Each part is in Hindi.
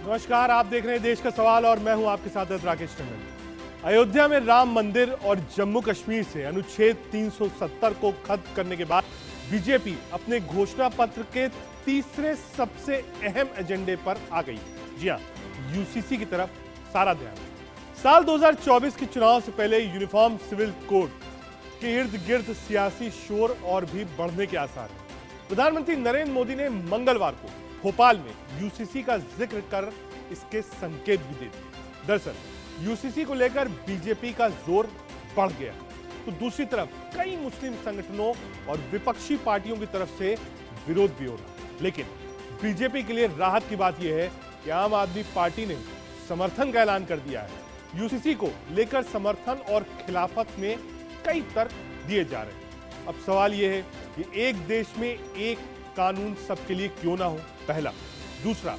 नमस्कार, आप देख रहे हैं देश का सवाल और मैं हूं आपके साथ राकेश टंडन। अयोध्या में राम मंदिर और जम्मू कश्मीर से अनुच्छेद 370 को खत्म करने के बाद बीजेपी अपने घोषणा पत्र के तीसरे सबसे अहम एजेंडे पर आ गई। जी हां, यूसीसी की तरफ सारा ध्यान। साल 2024 के चुनाव से पहले यूनिफॉर्म सिविल कोड के इर्द गिर्द सियासी शोर और भी बढ़ने के आसार हैं। प्रधानमंत्री नरेंद्र मोदी ने मंगलवार को भोपाल में यूसीसी का जिक्र कर इसके संकेत भी दे दिए। दरअसल यूसीसी को लेकर बीजेपी का जोर बढ़ गया, तो दूसरी तरफ कई मुस्लिम संगठनों और विपक्षी पार्टियों की तरफ से विरोध भी हो रहा। लेकिन बीजेपी के लिए राहत की बात यह है कि आम आदमी पार्टी ने समर्थन का ऐलान कर दिया है। यूसीसी को लेकर समर्थन और खिलाफत में कई तर्क दिए जा रहे हैं। अब सवाल यह है कि एक देश में एक कानून सबके लिए क्यों ना हो, पहला। दूसरा,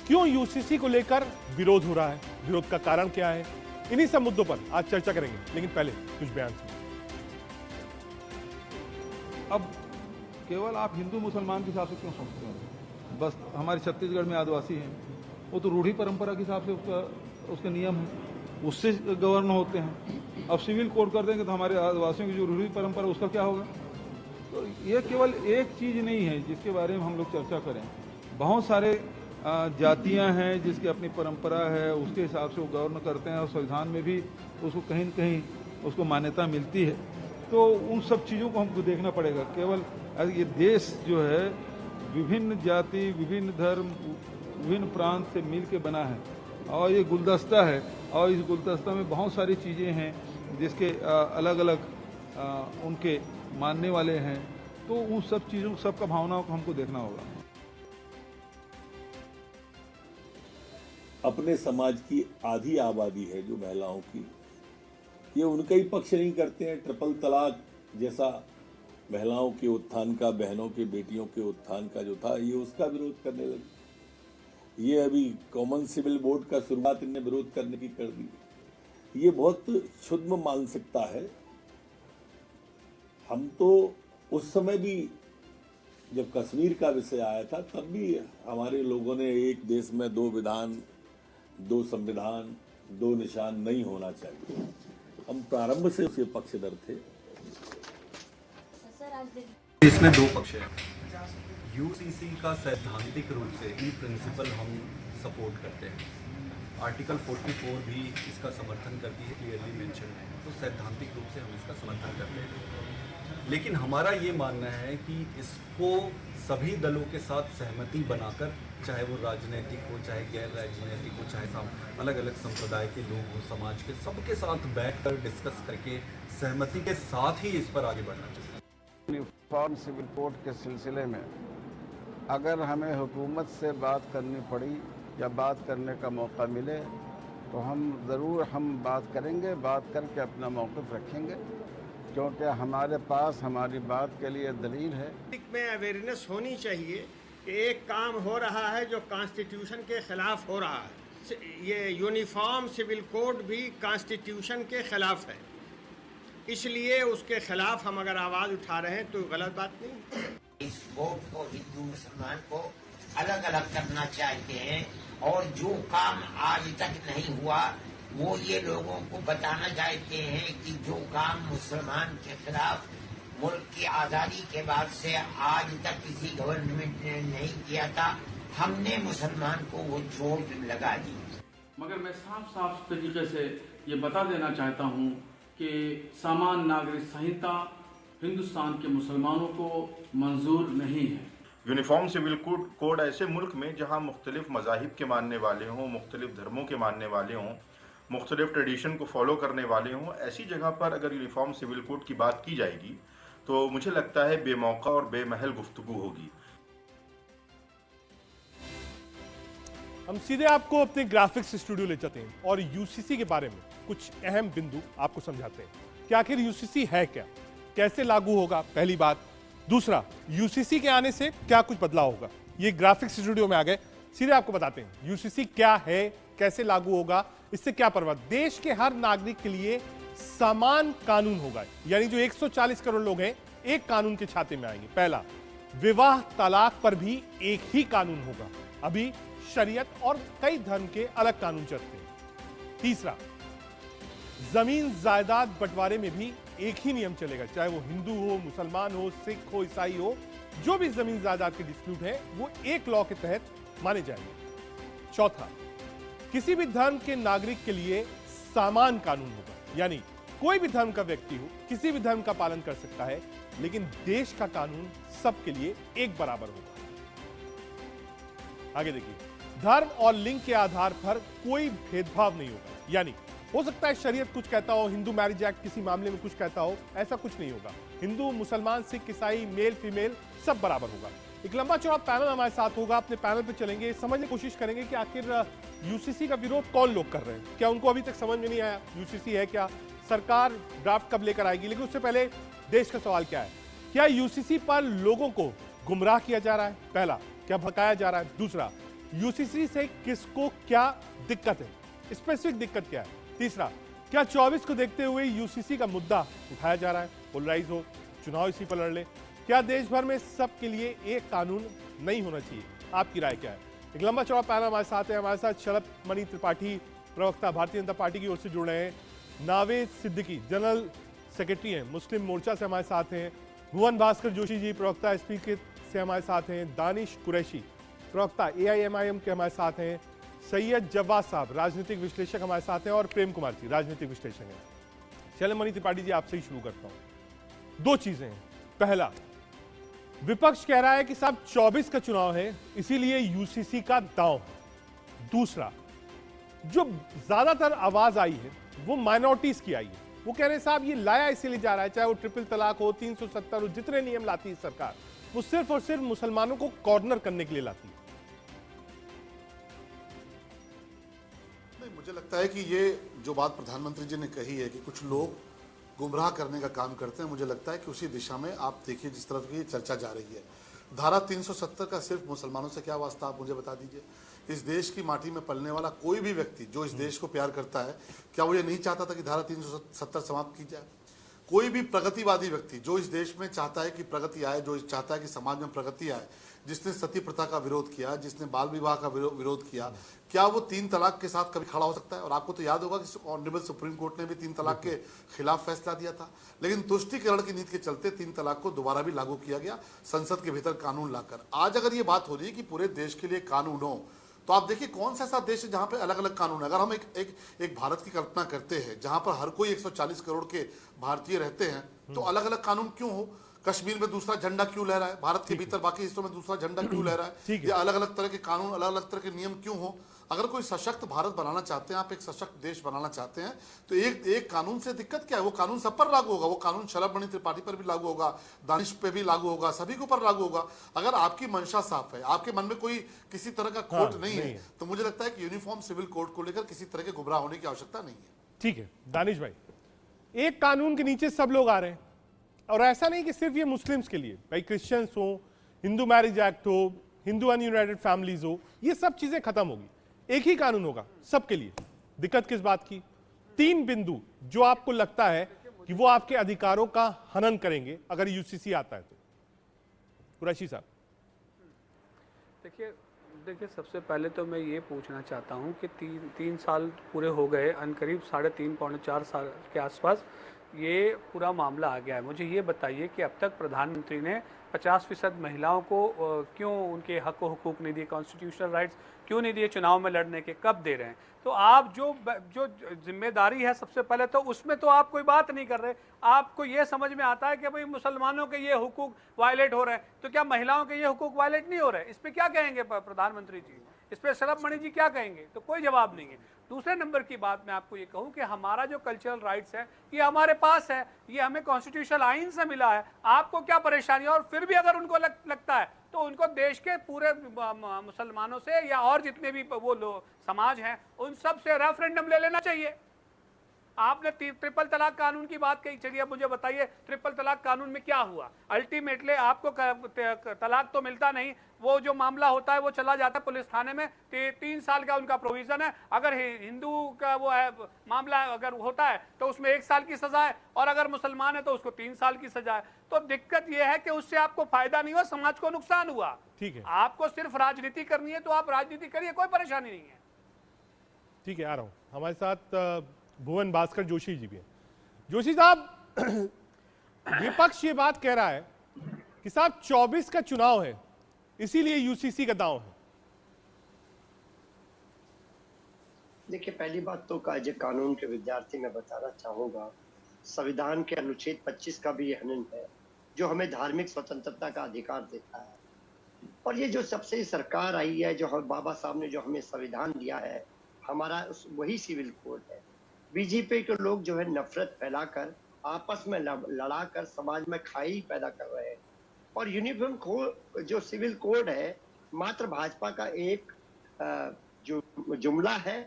क्यों यूसीसी को लेकर विरोध हो रहा है, विरोध का कारण क्या है? इन्हीं सब मुद्दों पर आज चर्चा करेंगे, लेकिन पहले कुछ बयान सुनिए। अब केवल आप हिंदू मुसलमान के हिसाब से क्यों सोचते हैं? बस हमारे छत्तीसगढ़ में आदिवासी हैं, वो तो रूढ़ी परंपरा के हिसाब से उसके नियम हैं, उससे गवर्न होते हैं। अब सिविल कोड कर देंगे तो हमारे आदिवासियों की जो रूढ़ी परंपरा उसका क्या होगा? तो ये केवल एक चीज़ नहीं है जिसके बारे में हम लोग चर्चा करें। बहुत सारे जातियां हैं जिसकी अपनी परंपरा है, उसके हिसाब से वो गवर्न करते हैं और संविधान में भी उसको कहीं न कहीं उसको मान्यता मिलती है। तो उन सब चीज़ों को हमको देखना पड़ेगा। केवल ये देश जो है विभिन्न जाति, विभिन्न धर्म, विभिन्न प्रांत से मिल के बना है और ये गुलदस्ता है, और इस गुलदस्ता में बहुत सारी चीज़ें हैं जिसके अलग अलग उनके मानने वाले हैं। तो उन सब चीज़ों, सबका भावनाओं को हमको देखना होगा। अपने समाज की आधी आबादी है जो महिलाओं की, ये उनका ही पक्ष नहीं करते हैं। ट्रिपल तलाक जैसा महिलाओं के उत्थान का, बहनों के, बेटियों के उत्थान का जो था, ये उसका विरोध करने लगे। ये अभी कॉमन सिविल बोर्ड का शुरुआत इनने विरोध करने की कर दी। ये बहुत क्षुद्र मानसिकता है। हम तो उस समय भी जब कश्मीर का विषय आया था तब भी हमारे लोगों ने एक देश में दो विधान, दो संविधान, दो निशान नहीं होना चाहिए। हम प्रारंभ से उसके पक्षधर थे। इसमें दो पक्ष हैं। यूसीसी का सैद्धांतिक रूप से इन प्रिंसिपल हम सपोर्ट करते हैं। आर्टिकल 44 भी इसका समर्थन करती है, क्लियरली मेंशन है, तो सैद्धांतिक रूप से हम इसका समर्थन करते हैं। लेकिन हमारा ये मानना है कि इसको सभी दलों के साथ सहमति बनाकर, चाहे वो राजनीतिक हो, चाहे गैर राजनीतिक हो, चाहे अलग अलग संप्रदाय के लोग हो, समाज के, सबके साथ बैठकर डिस्कस करके सहमति के साथ ही इस पर आगे बढ़ना चाहिए। यूनिफॉर्म सिविल कोड के सिलसिले में अगर हमें हुकूमत से बात करनी पड़ी या बात करने का मौका मिले तो हम ज़रूर बात करेंगे, बात करके अपना मौक़िफ़ रखेंगे, क्योंकि हमारे पास हमारी बात के लिए दलील है। में अवेयरनेस होनी चाहिए कि एक काम हो रहा है जो कॉन्स्टिट्यूशन के खिलाफ हो रहा है। ये यूनिफॉर्म सिविल कोड भी कॉन्स्टिट्यूशन के खिलाफ है, इसलिए उसके खिलाफ हम अगर आवाज़ उठा रहे हैं तो गलत बात नहीं। इस वोट को हिंदू मुसलमान को अलग अलग करना चाहते हैं और जो काम आज तक नहीं हुआ वो ये लोगों को बताना चाहते हैं कि जो काम मुसलमान के खिलाफ मुल्क की आज़ादी के बाद से आज तक किसी गवर्नमेंट ने नहीं किया था, हमने मुसलमान को वो चोट लगा दी। मगर मैं साफ साफ तरीके से ये बता देना चाहता हूँ कि सामान्य नागरिक संहिता हिंदुस्तान के मुसलमानों को मंजूर नहीं है। यूनिफॉर्म सिविल कोड ऐसे मुल्क में जहाँ मुख्तलिफ मज़ाहिब के मानने वाले हों, मुख्तलिफ धर्मों के मानने वाले हों, मुख्तलिफ ट्रेडिशन को फॉलो करने वाले हों, ऐसी जगह पर अगर यूनिफॉर्म सिविल कोड की बात की जाएगी तो मुझे लगता है बेमौका और बेमहल गुफ्तगू होगी। हम सीधे आपको अपने ग्राफिक्स स्टूडियो ले जाते हैं और यूसीसी के बारे में कुछ अहम बिंदु आपको समझाते हैं कि आखिर यूसीसी है क्या, कैसे लागू होगा, पहली बात। दूसरा, यूसीसी के आने से क्या कुछ बदलाव होगा। ये ग्राफिक्स स्टूडियो में आ गए, सीधे आपको बताते हैं यूसीसी क्या है, कैसे लागू होगा, इससे क्या प्रभाव। देश के हर नागरिक के लिए समान कानून होगा, यानी जो 140 करोड़ लोग हैं एक कानून के छाते में आएंगे। पहला, विवाह तलाक पर भी एक ही कानून होगा। अभी शरीयत और कई धर्म के अलग कानून चलते हैं। तीसरा, जमीन जायदाद बंटवारे में भी एक ही नियम चलेगा, चाहे वो हिंदू हो, मुसलमान हो, सिख हो, ईसाई हो, जो भी जमीन जायदाद के डिस्प्यूट है वो एक लॉ के तहत माने जाएंगे। चौथा, किसी भी धर्म के नागरिक के लिए समान कानून होगा, यानी कोई भी धर्म का व्यक्ति हो किसी भी धर्म का पालन कर सकता है, लेकिन देश का कानून सबके लिए एक बराबर होगा। आगे देखिए, धर्म और लिंग के आधार पर कोई भेदभाव नहीं होगा, यानी हो सकता है शरीयत कुछ कहता हो, हिंदू मैरिज एक्ट किसी मामले में कुछ कहता हो, ऐसा कुछ नहीं होगा। हिंदू, मुसलमान, सिख, ईसाई, मेल फीमेल सब बराबर होगा। एक लंबा चौड़ा पैनल हमारे साथ होगा, अपने पैनल पे चलेंगे, समझने की कोशिश करेंगे कि आखिर यूसीसी का विरोध कौन लोग कर रहे हैं, क्या उनको अभी तक समझ में नहीं आया यूसीसी है क्या, सरकार ड्राफ्ट कब लेकर आएगी। लेकिन उससे पहले देश का सवाल क्या है, क्या यूसीसी पर लोगों को गुमराह किया जा रहा है, पहला, क्या भड़काया जा रहा है, दूसरा, यूसीसी से किसको क्या दिक्कत है, स्पेसिफिक दिक्कत क्या है, तीसरा, क्या 24 को देखते हुए यूसीसी का मुद्दा उठाया जा रहा है, पोलराइज हो, चुनाव इसी पर लड़ ले, क्या देश भर में सबके लिए एक कानून नहीं होना चाहिए, आपकी राय क्या है। एक लंबा चौड़ा पैनल हमारे साथ है, हमारे साथ शरद मणि त्रिपाठी, प्रवक्ता भारतीय जनता पार्टी की ओर से जुड़ रहे हैं, नावेद सिद्दीकी जनरल सेक्रेटरी हैं, मुस्लिम मोर्चा से हमारे साथ हैं, भुवन भास्कर जोशी जी प्रवक्ता एसपी के से हमारे साथ हैं, दानिश कुरैशी प्रवक्ता एआईएमआईएम के हमारे साथ हैं, सैयद जवाद साहब राजनीतिक विश्लेषक हमारे साथ हैं, और प्रेम कुमार जी राजनीतिक विश्लेषक हैं। शरद मणि त्रिपाठी जी, आपसे ही शुरू करता हूं। दो चीजें हैं, पहला, विपक्ष कह रहा है कि साहब 24 का चुनाव है इसीलिए यूसीसी का दांव है। दूसरा, जो ज्यादातर आवाज आई है वो माइनॉरिटीज की आई है, वो कह रहे हैं साहब ये लाया इसीलिए जा रहा है, चाहे वो ट्रिपल तलाक हो, 370 हो, जितने नियम लाती है सरकार, वो सिर्फ और सिर्फ मुसलमानों को कॉर्नर करने के लिए लाती है। नहीं, मुझे लगता है कि ये जो बात प्रधानमंत्री जी ने कही है कि कुछ लोग गुमराह करने का काम करते हैं, मुझे लगता है कि उसी दिशा में आप देखिए जिस तरह की चर्चा जा रही है। धारा 370 का सिर्फ मुसलमानों से क्या वास्ता, आप मुझे बता दीजिए। इस देश की माटी में पलने वाला कोई भी व्यक्ति जो इस देश को प्यार करता है, क्या वो ये नहीं चाहता था कि धारा 370 समाप्त की जाए? कोई भी प्रगतिवादी व्यक्ति जो इस देश में चाहता है कि प्रगति आए, जो चाहता है कि समाज में प्रगति आए, जिसने सती प्रथा का विरोध किया, जिसने बाल विवाह का विरोध किया, क्या वो 3 तलाक के साथ कभी खड़ा हो सकता है? और आपको तो याद होगा कि ऑनरेबल सुप्रीम कोर्ट ने भी 3 तलाक के खिलाफ फैसला दिया था, लेकिन तुष्टीकरण की नीति के चलते 3 तलाक को दोबारा भी लागू किया गया संसद के भीतर कानून लाकर। आज अगर ये बात हो रही है कि पूरे देश के लिए कानून हो, तो आप देखिए कौन सा ऐसा देश है जहां पे अलग अलग कानून है। अगर हम एक भारत की कल्पना करते हैं जहां पर हर कोई 140 करोड़ के भारतीय रहते हैं, तो अलग अलग कानून क्यों हो? कश्मीर में दूसरा झंडा क्यों लहरा है, भारत के भीतर बाकी हिस्सों में दूसरा झंडा क्यों लहरा है? या अलग अलग तरह के कानून, अलग अलग तरह के नियम क्यों हो? अगर कोई सशक्त भारत बनाना चाहते हैं, आप एक सशक्त देश बनाना चाहते हैं, तो एक कानून से दिक्कत क्या है? वो कानून सब पर लागू होगा, वो कानून शरद मणि त्रिपाठी पर भी लागू होगा, दानिश पे भी लागू होगा, सभी को पर लागू होगा। अगर आपकी मंशा साफ है, आपके मन में कोई किसी तरह का खोट नहीं है, तो मुझे लगता है कि यूनिफॉर्म सिविल कोड को लेकर किसी तरह के गुमराह होने की आवश्यकता नहीं है। ठीक है दानिश भाई, एक कानून के नीचे सब लोग आ रहे हैं, और ऐसा नहीं कि सिर्फ ये मुस्लिम्स के लिए, भाई क्रिश्चियंस हो, हिंदू मैरिज एक्ट हो, हिंदू अनयूनाइटेड फैमिलीज हो, ये सब चीजें खत्म होगी, एक ही कानून होगा सबके लिए। दिक्कत किस बात की? 3 बिंदु जो आपको लगता है कि वो आपके अधिकारों का हनन करेंगे अगर यूसीसी आता है तो। कुरैशी साहब, देखिए सबसे पहले तो मैं ये पूछना चाहता हूँ कि 3 साल पूरे हो गए, अनकरीब 3.5 पौने 4 साल के आसपास ये पूरा मामला आ गया है। मुझे ये बताइए कि अब तक प्रधानमंत्री ने 50% महिलाओं को क्यों उनके हक व हुकूक नहीं दिए, कॉन्स्टिट्यूशनल राइट्स क्यों नहीं दिए चुनाव में लड़ने के, कब दे रहे हैं? तो आप जो जिम्मेदारी है सबसे पहले तो उसमें तो आप कोई बात नहीं कर रहे। आपको ये समझ में आता है कि भाई मुसलमानों के ये हुकूक वायलेट हो रहे हैं, तो क्या महिलाओं के ये हुकूक वायलेट नहीं हो रहे? इस पर क्या कहेंगे प्रधानमंत्री जी, इस पर शरद मणि जी क्या कहेंगे? तो कोई जवाब नहीं है। दूसरे नंबर की बात मैं आपको ये कहूँ कि हमारा जो कल्चरल राइट्स है ये हमारे पास है, ये हमें कॉन्स्टिट्यूशनल आइन से मिला है, आपको क्या परेशानी है? और फिर भी अगर उनको लगता है तो उनको देश के पूरे मुसलमानों से या और जितने भी वो लोग समाज हैं उन सब से रेफरेंडम ले लेना चाहिए। आपने ट्रिपल तलाक कानून की बात कही, चलिए मुझे बताइए ट्रिपल तलाक कानून में क्या हुआ? अल्टीमेटली आपको तलाक तो मिलता नहीं, वो जो मामला होता है वो चला जाता है पुलिस थाने में, 3 साल का उनका प्रोविजन है। अगर हिंदू का वो है मामला अगर होता है तो उसमें 1 साल की सजा है, और अगर मुसलमान है तो उसको 3 साल की सजा है। तो दिक्कत यह है कि उससे आपको फायदा नहीं हुआ, समाज को नुकसान हुआ। ठीक है, आपको सिर्फ राजनीति करनी है तो आप राजनीति करिए, कोई परेशानी नहीं है। ठीक है, आ रहा हूं। हमारे साथ भुवन भास्कर जोशी जी भी हैं। जोशी साहब, विपक्ष ये बात कह रहा है कि साहब 24 का चुनाव है, इसीलिए यूसीसी का दांव है। देखिए, पहली बात तो कानून के विद्यार्थी मैं बताना चाहूंगा, संविधान के अनुच्छेद 25 का भी हनन है, जो हमें धार्मिक स्वतंत्रता का अधिकार देता है। और ये जो सबसे सरकार आई है, जो हम बाबा साहब ने जो हमें संविधान दिया है, हमारा वही सिविल कोड है। बीजेपी के लोग जो है नफरत फैलाकर, आपस में लड़ाकर समाज में खाई पैदा कर रहे हैं। और यूनिफॉर्म जो सिविल कोड है मात्र भाजपा का एक जो जुमला है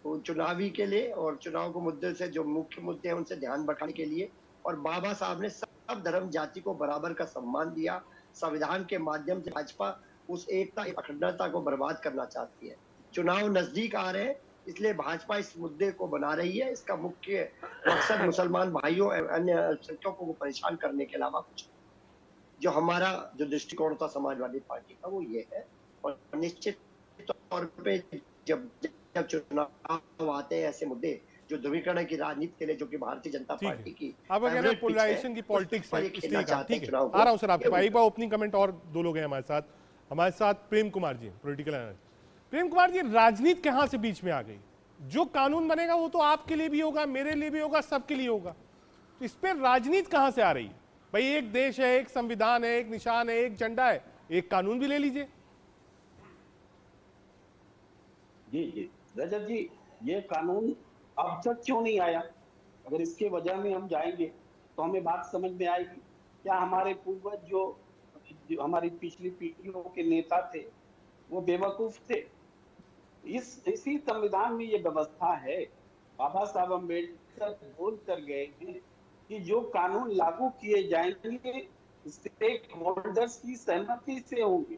वो चुनावी के लिए, और चुनाव के मुद्दे से जो मुख्य मुद्दे हैं उनसे ध्यान भटकाने के लिए। और बाबा साहब ने सब धर्म जाति को बराबर का सम्मान दिया। संविधान के माध्यम से भाजपा उस एकता अखंडता को बर्बाद करना चाहती है। चुनाव नजदीक आ रहे हैं, इसलिए भाजपा इस मुद्दे को बना रही है। इसका मुख्य मकसद मुसलमान भाइयों अन्य अल्पसंख्यकों को परेशान करने के अलावा कुछ, जो हमारा जो दृष्टिकोण था समाजवादी पार्टी का वो ये है। और निश्चित तौर पे जब चुनाव आते हैं ऐसे मुद्दे जो ध्रुवीकरण की राजनीति के लिए, जो कि भारतीय जनता पार्टी की आप कह रहे हैं पोलराइजेशन की पॉलिटिक्स है, इसलिए ठीक है। आ रहा हूं सर आपके पास। एक बार ओपनिंग कमेंट, और 2 लोग हैं हमारे साथ प्रेम कुमार जी, पॉलिटिकल एनालिस्ट। प्रेम कुमार जी, राजनीति कहां से बीच में आ गई? जो कानून बनेगा वो तो आपके लिए भी होगा, मेरे लिए भी होगा, सबके लिए होगा। तो इस पर राजनीति कहां से आ रही है? भाई एक देश है, एक संविधान है, एक निशान है, एक झंडा है, एक कानून भी ले लीजिए। जी रजत जी, ये कानून अब तक क्यों नहीं आया? अगर इसके वजह में हम जाएंगे तो हमें बात समझ में आएगी। क्या हमारे पूर्वज जो हमारी पिछली पीढ़ियों के नेता थे वो बेवकूफ थे? इसी संविधान में ये व्यवस्था है। बाबा साहब अम्बेडकर बोल कर गए हैं कि जो कानून लागू किए जाएंगे स्टेक होल्डर्स की सहमति से होंगे।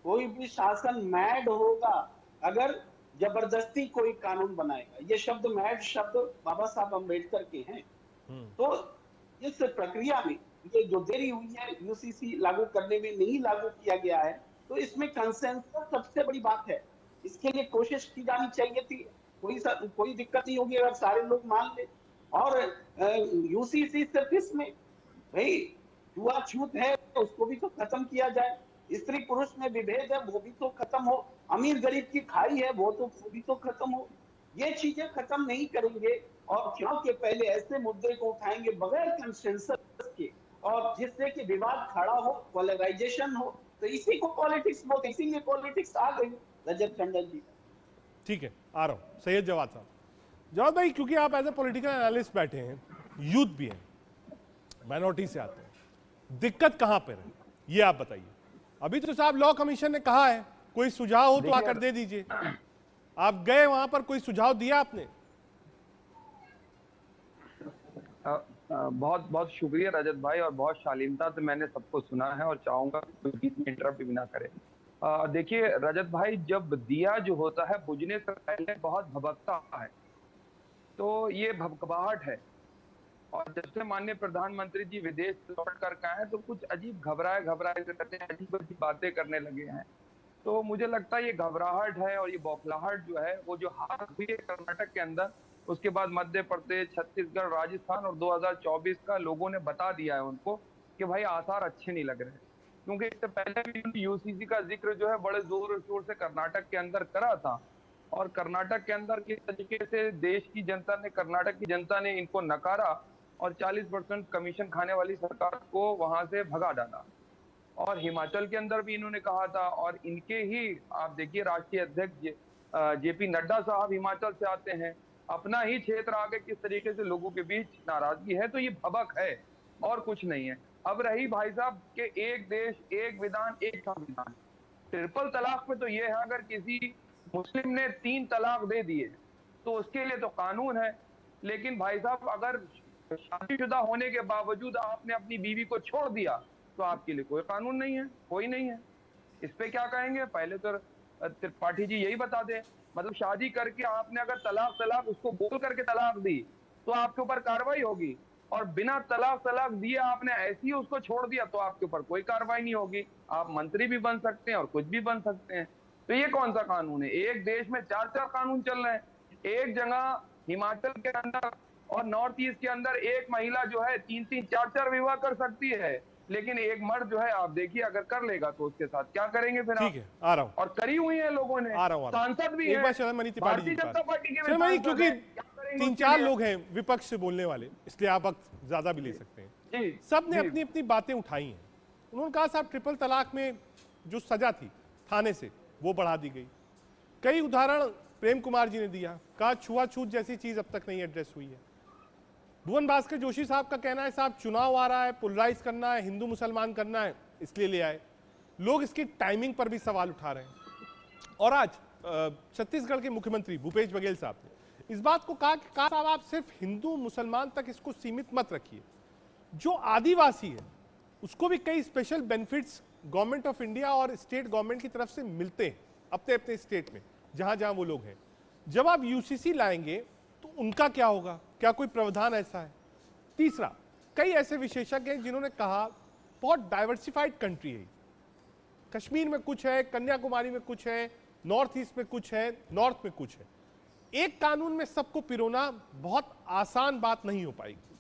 कोई भी शासन मैड होगा अगर जबरदस्ती कोई कानून बनाएगा। ये शब्द मैड शब्द बाबा साहब अम्बेडकर के हैं। तो इस प्रक्रिया में ये जो देरी हुई है, यूसीसी लागू करने में नहीं लागू किया गया है, तो इसमें कंसेंसस सबसे बड़ी बात है। इसके लिए कोशिश की जानी चाहिए थी। कोई दिक्कत नहीं होगी अगर सारे लोग मान ले। और यूसीसी सिर्फ इसमें भाई छूआछूत है उसको भी तो खत्म किया जाए। स्त्री पुरुष में विभेद है वो भी तो खत्म हो। अमीर गरीब की खाई है वो भी तो खत्म हो। ये चीजें खत्म नहीं करेंगे और क्योंकि पहले ऐसे मुद्दे को उठाएंगे बगैर कंसेंसस के और जिससे कि विवाद खड़ा हो, पोलराइजेशन हो, तो इसी को पॉलिटिक्स बोलते, इसीलिए पॉलिटिक्स आ गई। रजत टंडन जी, ठीक है, आ रहा हूं। सैयद जवाद साहब, जवाद भाई, क्योंकि आप एज ए पॉलिटिकल एनालिस्ट बैठे हैं, यूथ भी हैं, माइनॉरिटी से आते हैं, दिक्कत कहां पर है ये आप बताइए। अभी तो साहब लॉ कमीशन ने कहा है कोई सुझाव हो तो आकर दे दीजिए। आप गए वहां पर, कोई सुझाव दिया आपने? बहुत बहुत शुक्रिया रजत भाई, और बहुत शालीनता से मैंने सबको सुना है और चाहूंगा इंटरप्ट भी ना करे। देखिए रजत भाई, जब दिया जो होता है बुझने से पहले बहुत भभकता है, तो ये भभकवाहट है। और जब से माननीय प्रधानमंत्री जी विदेश लौट कर आए हैं तो कुछ अजीब घबराए करते हैं, अजीब अजीब बातें करने लगे हैं। तो मुझे लगता है ये घबराहट है और ये बौखलाहट जो है वो जो हार हुई है कर्नाटक के अंदर, उसके बाद मध्य प्रदेश, छत्तीसगढ़, राजस्थान और 2024 का लोगों ने बता दिया है उनको कि भाई आसार अच्छे नहीं लग रहे। क्योंकि इससे पहले भी यूसीसी का जिक्र जो है बड़े जोर शोर से कर्नाटक के अंदर करा था, और कर्नाटक के अंदर किस तरीके से देश की जनता ने, कर्नाटक की जनता ने इनको नकारा और 40% कमीशन खाने वाली सरकार को वहां से भगा डाला। और हिमाचल के अंदर भी इन्होंने कहा था, और इनके ही आप देखिए राष्ट्रीय अध्यक्ष जेपी नड्डा साहब हिमाचल से आते हैं, अपना ही क्षेत्र आगे किस तरीके से लोगों के बीच नाराजगी है। तो ये भबक है और कुछ नहीं है। अब रही भाई साहब के एक देश एक विधान एक संविधान, ट्रिपल तलाक पे तो ये है अगर किसी मुस्लिम ने 3 तलाक दे दिए तो उसके लिए तो कानून है, लेकिन भाई साहब अगर शादीशुदा होने के बावजूद आपने अपनी बीवी को छोड़ दिया तो आपके लिए कोई कानून नहीं है, कोई नहीं है। इस पे क्या कहेंगे? पहले तो त्रिपाठी जी यही बता दें, मतलब शादी करके आपने अगर तलाक उसको बोल करके तलाक दी तो आपके ऊपर कार्रवाई होगी, और बिना तलाक दिए आपने ऐसे ही उसको छोड़ दिया तो आपके ऊपर कोई कार्रवाई नहीं होगी। आप मंत्री भी बन सकते हैं और कुछ भी बन सकते हैं। तो ये कौन सा कानून है? एक देश में 4 कानून चल रहे हैं। एक जगह हिमाचल के अंदर और नॉर्थ ईस्ट के अंदर एक महिला जो है 3-3, 4-4 विवाह कर सकती है, लेकिन एक मर्द जो है आप देखिए अगर कर लेगा तो उसके साथ क्या करेंगे फिर? ठीक है, आ रहा हूं। और करी हुई है लोगों ने, सांसद भी है, भारतीय जनता पार्टी के, क्योंकि 3-4 लोग हैं विपक्ष से बोलने वाले, इसलिए आप वक्त ज्यादा भी ले सकते हैं। सब ने अपनी अपनी बातें उठाई हैं। उन्होंने कहा साहब ट्रिपल तलाक में जो सजा थी थाने से वो बढ़ा दी गई। कई उदाहरण प्रेम कुमार जी ने दिया, कहा छुआछूत जैसी चीज अब तक नहीं एड्रेस हुई है। भुवन भास्कर जोशी साहब का कहना है साहब चुनाव आ रहा है, पोलराइज करना है, हिंदू मुसलमान करना है, इसलिए ले आए। लोग इसकी टाइमिंग पर भी सवाल उठा रहे हैं। और आज छत्तीसगढ़ के मुख्यमंत्री भूपेश बघेल साहब ने इस बात को कहा कि साहब आप सिर्फ हिंदू मुसलमान तक इसको सीमित मत रखिए, जो आदिवासी है उसको भी कई special benefits government of India और स्टेट गवर्नमेंट की तरफ से मिलते हैं अपने अपने स्टेट में जहां जहां वो लोग हैं। जब आप यूसीसी लाएंगे तो उनका क्या होगा? क्या कोई प्रावधान ऐसा है? तीसरा, कई ऐसे विशेषज्ञ हैं जिन्होंने कहा बहुत डाइवर्सिफाइड कंट्री है, कश्मीर में कुछ है, कन्याकुमारी में कुछ है, नॉर्थ ईस्ट में कुछ है, नॉर्थ में कुछ है। एक कानून में सबको पिरोना बहुत आसान बात नहीं हो पाएगी।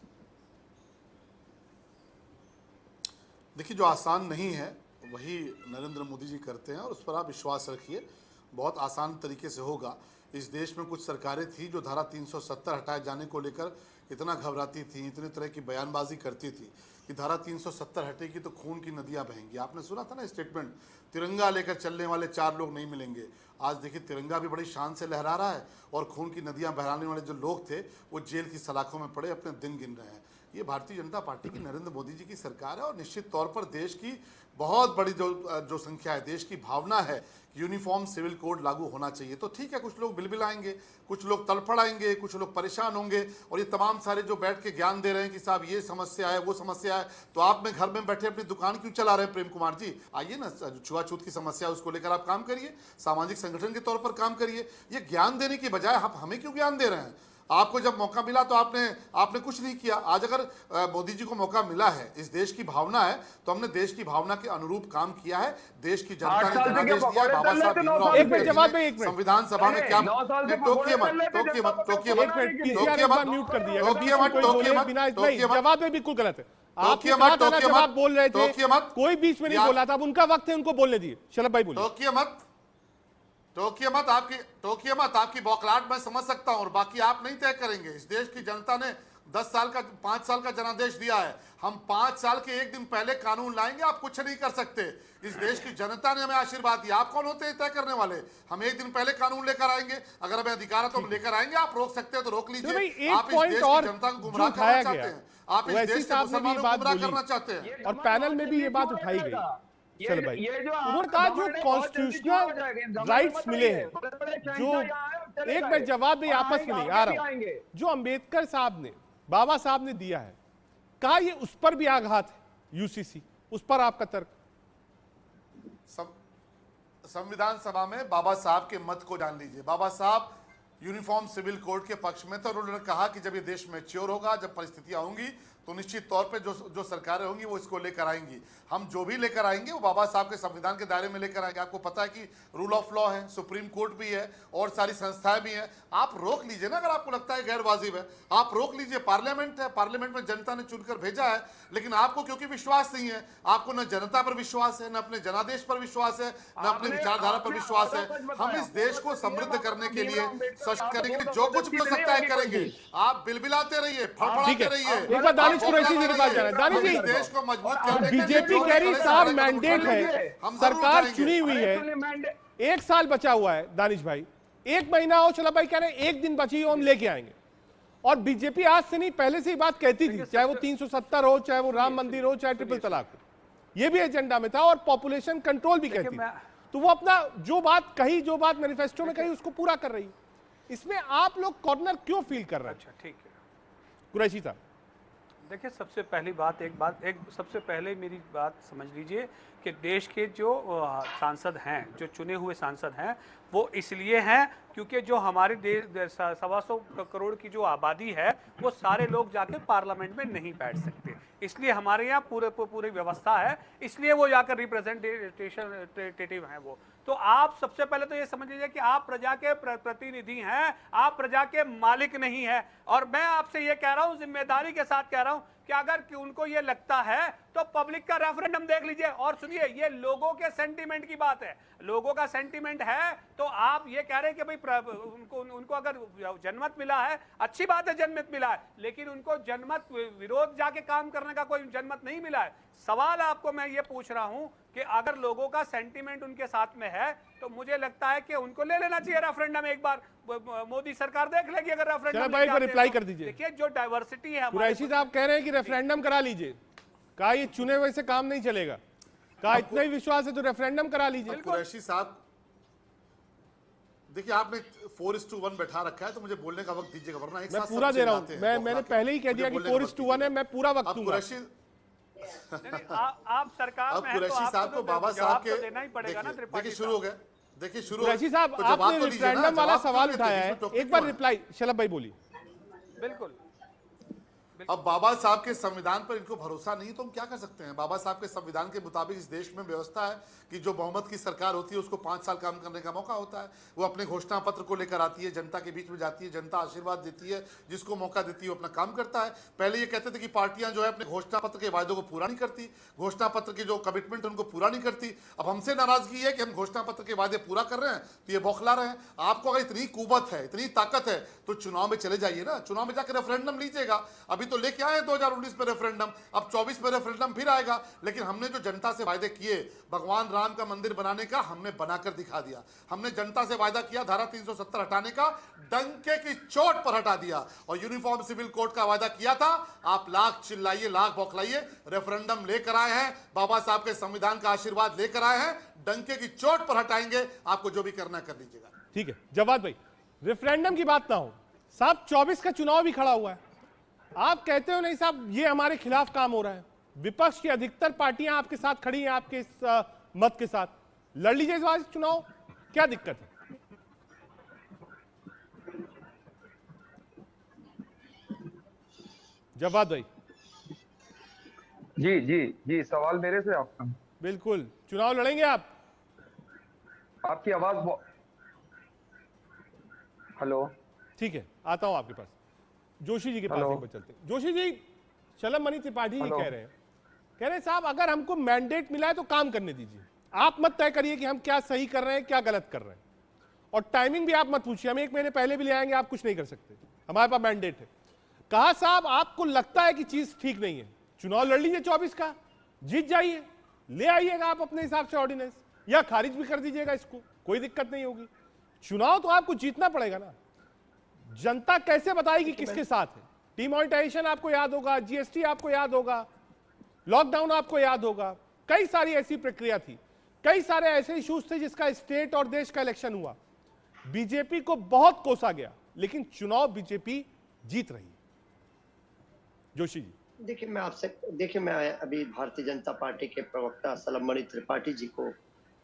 देखिए, जो आसान नहीं है वही नरेंद्र मोदी जी करते हैं और उस पर आप विश्वास रखिए, बहुत आसान तरीके से होगा। इस देश में कुछ सरकारें थी जो धारा 370 हटाए जाने को लेकर इतना घबराती थी, इतनी तरह की बयानबाजी करती थी कि धारा 370 हटेगी तो खून की नदियां बहेंगी। आपने सुना था ना स्टेटमेंट, तिरंगा लेकर चलने वाले 4 लोग नहीं मिलेंगे। आज देखिए तिरंगा भी बड़ी शान से लहरा रहा है और खून की नदियां बहाने वाले जो लोग थे वो जेल की सलाखों में पड़े अपने दिन गिन रहे हैं। ये भारतीय जनता पार्टी की, नरेंद्र मोदी जी की सरकार है और निश्चित तौर पर देश की बहुत बड़ी जो संख्या है, देश की भावना है कि यूनिफॉर्म सिविल कोड लागू होना चाहिए। तो ठीक है, कुछ लोग बिलबिलाएंगे, कुछ लोग तड़फड़ाएंगे, कुछ लोग परेशान होंगे और ये तमाम सारे जो बैठ के ज्ञान दे रहे हैं कि साहब ये समस्या है, वो समस्या है, तो आप में घर में बैठे अपनी दुकान क्यों चला रहे हैं? प्रेम कुमार जी आइए ना, छुआछूत की समस्या उसको लेकर आप काम करिए, सामाजिक संगठन के तौर पर काम करिए। ये ज्ञान देने की बजाय आप हमें क्यों ज्ञान दे रहे हैं? आपको जब मौका मिला तो आपने कुछ नहीं किया। आज अगर मोदी जी को मौका मिला है, इस देश की भावना है, तो हमने देश की भावना के अनुरूप काम किया है। देश की जनता ने जनादेश दिया है। बाबा साहब भीमराव अम्बेडकर संविधान सभा में क्या जवाब में बिल्कुल गलत है। आप बोल रहे थे, कोई बीच में नहीं बोला था, अब उनका वक्त है, उनको बोलने दिए। शलभ भाई बोलिए। टोकिए मत, आपकी बौखलाहट मैं समझ सकता हूं और बाकी आप नहीं तय करेंगे। इस देश की जनता ने 5 साल का जनादेश दिया है। हम 5 साल के एक दिन पहले कानून लाएंगे, आप कुछ नहीं कर सकते। इस देश की जनता ने हमें आशीर्वाद दिया, आप कौन होते हैं तय करने वाले? हम एक दिन पहले कानून लेकर आएंगे, अगर हमें अधिकार है तो हम लेकर आएंगे। आप रोक सकते हो तो रोक लीजिए। आप इस देश की जनता को गुमराह करना चाहते हैं, आप इस देश के मुसलमानों को गुमराह करना चाहते हैं। और पैनल में भी ये बात उठाई गई। चल भाई, उन्होंने कहा जो कॉन्स्टिट्यूशनल राइट्स मिले हैं, जो एक मैं जवाब में आपस में नहीं आ रहा हूं, जो अंबेडकर साहब ने, बाबा साहब ने दिया है, कहा ये उस पर भी आघात है यूसीसी, उस पर आपका तर्क? संविधान सभा में बाबा साहब के मत को जान लीजिए। बाबा साहब यूनिफॉर्म सिविल कोड के पक्ष में थे और उन्होंने कहा कि जब ये देश मैच्योर होगा, जब परिस्थितियां होंगी तो निश्चित तौर पे जो सरकारें होंगी वो इसको लेकर आएंगी। हम जो भी लेकर आएंगे वो बाबा साहब के संविधान के दायरे में लेकर आएंगे। आपको पता है कि रूल ऑफ लॉ है, सुप्रीम कोर्ट भी है और सारी संस्थाएं भी हैं। आप रोक लीजिए ना, अगर आपको लगता है गैर वाजिब है, आप रोक लीजिए। पार्लियामेंट है, पार्लियामेंट में जनता ने चुनकर भेजा है, लेकिन आपको क्योंकि विश्वास नहीं है, आपको न जनता पर विश्वास है, न अपने जनादेश पर विश्वास है, न अपनी विचारधारा पर विश्वास है। हम इस देश को समृद्ध करने के लिए, सशक्त करने के लिए जो कुछ भी हो सकता है करेंगे। आप बिलबिलाते रहिए, फड़फड़ाते रहिए। देश को मजबूत करने के लिए बीजेपी कह रही साहब मैंडेट है, सरकार चुनी हुई है, 1 साल बचा हुआ है। दानिश भाई 1 महीना हो, चला भाई कह रहे हैं 1 दिन बची हो, हम लेके आएंगे। और बीजेपी आज से नहीं पहले से ही बात कहती थी, चाहे वो 370 हो, चाहे वो राम मंदिर हो, चाहे ट्रिपल तलाक हो, ये भी एजेंडा में था और पॉपुलेशन कंट्रोल भी कहती थी। तो वो अपना जो बात कही, जो बात मैनिफेस्टो में कही, उसको पूरा कर रही है। इसमें आप लोग कॉर्नर क्यों फील कर रहे हैं? अच्छा ठीक है, कुरैशी साहब। देखिए, सबसे पहले मेरी बात समझ लीजिए कि देश के जो सांसद हैं, जो चुने हुए सांसद हैं, वो इसलिए हैं क्योंकि जो हमारे देश 125 करोड़ की जो आबादी है, वो सारे लोग जाके पार्लियामेंट में नहीं बैठ सकते, इसलिए हमारे यहाँ पूरी व्यवस्था है, इसलिए वो जाकर रिप्रेजेंटेटिव हैं वो। तो आप सबसे पहले तो ये समझ लीजिए कि आप प्रजा के प्रतिनिधि हैं, आप प्रजा के मालिक नहीं हैं। और मैं आपसे ये कह रहा हूँ, जिम्मेदारी के साथ कह रहा हूँ कि अगर कि उनको ये लगता है तो पब्लिक का रेफरेंडम देख लीजिए। और सुनिए, ये लोगों के सेंटीमेंट की बात है, लोगों का सेंटीमेंट है। तो आप ये कह रहे हैं कि भाई उनको अगर जनमत मिला है, अच्छी बात है, जनमत मिला है, लेकिन उनको जनमत विरोध जाके काम करने का कोई जनमत नहीं मिला है। सवाल आपको मैं ये पूछ रहा हूं कि अगर लोगों का सेंटीमेंट उनके साथ में है तो मुझे लगता है कि उनको ले लेना चाहिए रेफरेंडम। एक बार मोदी सरकार देख लेगी अगर रेफरेंडम। भाई को रिप्लाई कर दीजिए। देखिए, जो डाइवर्सिटी है, कुरैशी साहब कह रहे हैं कि रेफरेंडम करा लीजिए। कहा ये चुने हुए से काम नहीं चलेगा, कहा इतना ही विश्वास है तो रेफरेंडम करा लीजिए। कुरैशी साहब, देखिए आपने 4:1 बैठा रखा है, तो मुझे बोलने का वक्त दीजिएगा, वरना एक मैं साथ पूरा दे रहा हूं। मैंने पहले ही कह दिया कि 4:1 है, मैं पूरा वक्त दूंगा। आप सरकार अब कुरैशी साहब को बाबा साहब के देना ही पड़ेगा ना। देखिए शुरू हो गया, देखिए शुरू। कुरैशी साहब, आपने रेफरेंडम वाला सवाल उठाया है, एक बार रिप्लाई शलभ भाई बोलिए। बिल्कुल। अब बाबा साहब के संविधान पर इनको भरोसा नहीं तो हम क्या कर सकते हैं। बाबा साहब के संविधान के मुताबिक इस देश में व्यवस्था है कि जो बहुमत की सरकार होती है उसको 5 साल काम करने का मौका होता है। वो अपने घोषणा पत्र को लेकर आती है, जनता के बीच में जाती है, जनता आशीर्वाद देती है, जिसको मौका देती है वो अपना काम करता है। पहले ये कहते थे कि पार्टियां जो है अपने घोषणा पत्र के वायदों को पूरा नहीं करती, घोषणा पत्र के जो कमिटमेंट उनको पूरा नहीं करती। अब हमसे नाराजगी है कि हम घोषणा पत्र के वादे पूरा कर रहे हैं तो ये बौखला रहे हैं। आपको अगर इतनी कुवत है, इतनी ताकत है, तो चुनाव में चले जाइए ना, चुनाव में जाकर रेफरेंडम लीजिएगा। अभी तो लेके आए 2019 में रेफरेंडम, अब 24 में रेफरेंडम फिर आएगा। लेकिन हमने जो जनता से वायदे किए, भगवान राम का मंदिर बनाने का, हमने बनाकर दिखा दिया। हमने जनता से वायदा किया धारा 370 हटाने का, डंके की चोट पर हटा दिया। और यूनिफॉर्म सिविल कोड का वायदा किया था। आप लाख चिल्लाइए, लाख बौखलाइए, रेफरेंडम लेकर आए हैं, बाबा साहब के संविधान का आशीर्वाद लेकर आए हैं, डंके की चोट पर हटाएंगे। आपको जो भी करना कर लीजिएगा। ठीक है जवाद भाई, रेफरेंडम की बात ना हो साहब, 24 का चुनाव भी खड़ा हुआ है, आप कहते हो नहीं साहब ये हमारे खिलाफ काम हो रहा है। विपक्ष की अधिकतर पार्टियां आपके साथ खड़ी हैं, आपके इस मत के साथ। लड़ लीजिए इस बार चुनाव, क्या दिक्कत है? जवाद भाई। जी जी जी, सवाल मेरे से आपका। बिल्कुल, चुनाव लड़ेंगे आप? आपकी आवाज हेलो, ठीक है आता हूं आपके पास। जोशी जी के पास एक बार चलते हैं। जोशी जी, शलभ मणि त्रिपाठी जी कह रहे हैं साहब अगर हमको मैंडेट मिला है तो काम करने दीजिए, आप मत तय करिए कि हम क्या सही कर रहे हैं क्या गलत कर रहे हैं, और टाइमिंग भी आप मत पूछिए, हम 1 महीने पहले भी ले आएंगे, आप कुछ नहीं कर सकते, हमारे पास मैंडेट है। कहा साहब आपको लगता है कि चीज ठीक नहीं है, चुनाव लड़ लीजिए 24 का, जीत जाइए, ले आइएगा आप अपने हिसाब से ऑर्डिनेंस, या खारिज भी कर दीजिएगा इसको, कोई दिक्कत नहीं होगी। चुनाव तो आपको जीतना पड़ेगा ना। जनता कैसे बताएगी किसके साथ है? डिमोनेटाइजेशन आपको याद होगा, जीएसटी आपको याद होगा, लॉकडाउन आपको याद होगा, कई सारी ऐसी प्रक्रिया थी, कई सारे ऐसे इश्यूज थे जिसका स्टेट और देश का इलेक्शन हुआ। बीजेपी को बहुत कोसा गया, लेकिन चुनाव बीजेपी जीत रही है। जोशी जी। देखिए मैं अभी भारतीय जनता पार्टी के प्रवक्ता शलभ मणि त्रिपाठी जी को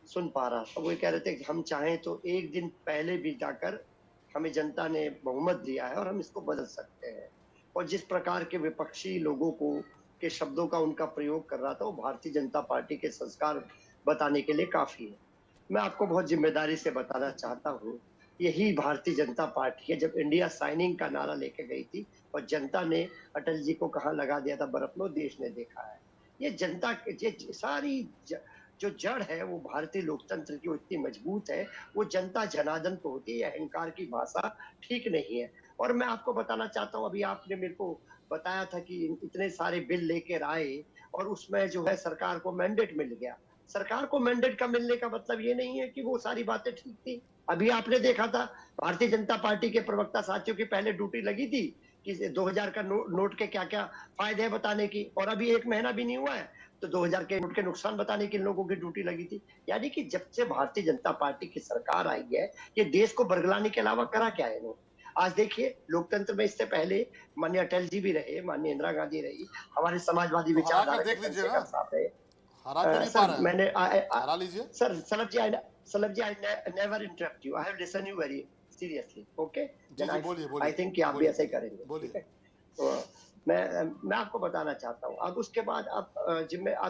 सुन पा रहा था। वो कह रहे थे कि हम चाहें तो एक दिन पहले भी जाकर हमें जनता ने बहुमत दिया है और हम इसको बदल सकते हैं। और जिस प्रकार के विपक्षी लोगों को के शब्दों का उनका प्रयोग कर रहा था, वो भारतीय जनता पार्टी के संस्कार बताने के लिए काफी है। मैं आपको बहुत जिम्मेदारी से बताना चाहता हूँ, यही भारतीय जनता पार्टी है। जब इंडिया साइनिंग का नारा लेके गई थी और जनता ने अटल जी को कहाँ लगा दिया था, बर्फ लो, देश ने देखा है। ये जनता ये सारी जो जड़ है वो भारतीय लोकतंत्र की इतनी मजबूत है, वो जनता जनार्दन को होती है। अहंकार की भाषा ठीक नहीं है। और मैं आपको बताना चाहता हूँ, अभी आपने मेरे को बताया था कि इतने सारे बिल लेकर आए और उसमें जो है सरकार को मैंडेट मिल गया। सरकार को मैंडेट का मिलने का मतलब ये नहीं है कि वो सारी बातें ठीक थी। अभी आपने देखा था भारतीय जनता पार्टी के प्रवक्ता साथियों की पहले ड्यूटी लगी थी कि 2000 का नोट के क्या क्या फायदे हैं बताने की, और अभी 1 महीना भी नहीं हुआ है तो 2000 के नोट के नुकसान बताने की लोगों की ड्यूटी लगी थी। यानी कि जब से भारतीय जनता पार्टी की सरकार आई है, ये देश को बरगलाने के अलावा करा क्या है इन्होंने? आज देखिए लोकतंत्र में इससे पहले माननीय अटल जी भी रहे, माननीय इंदिरा गांधी रही, हमारे समाजवादी विचारधारा देख के लीजिए चंद्रशेखर ना, साहब रहे। हरा क्यों नहीं पा सर रहे हैं? मैंने हरा लीजिए sir Salabh ji, I never interrupt you. I have listened you very seriously. Okay? जी, जी, बोलिए, बोलिए, I think कि आप भी बोलिए, ऐसे ही करेंगे। बोलिए। ठीक है? तो मैं आपको बताना चाहता हूँ। अब उसके बाद आप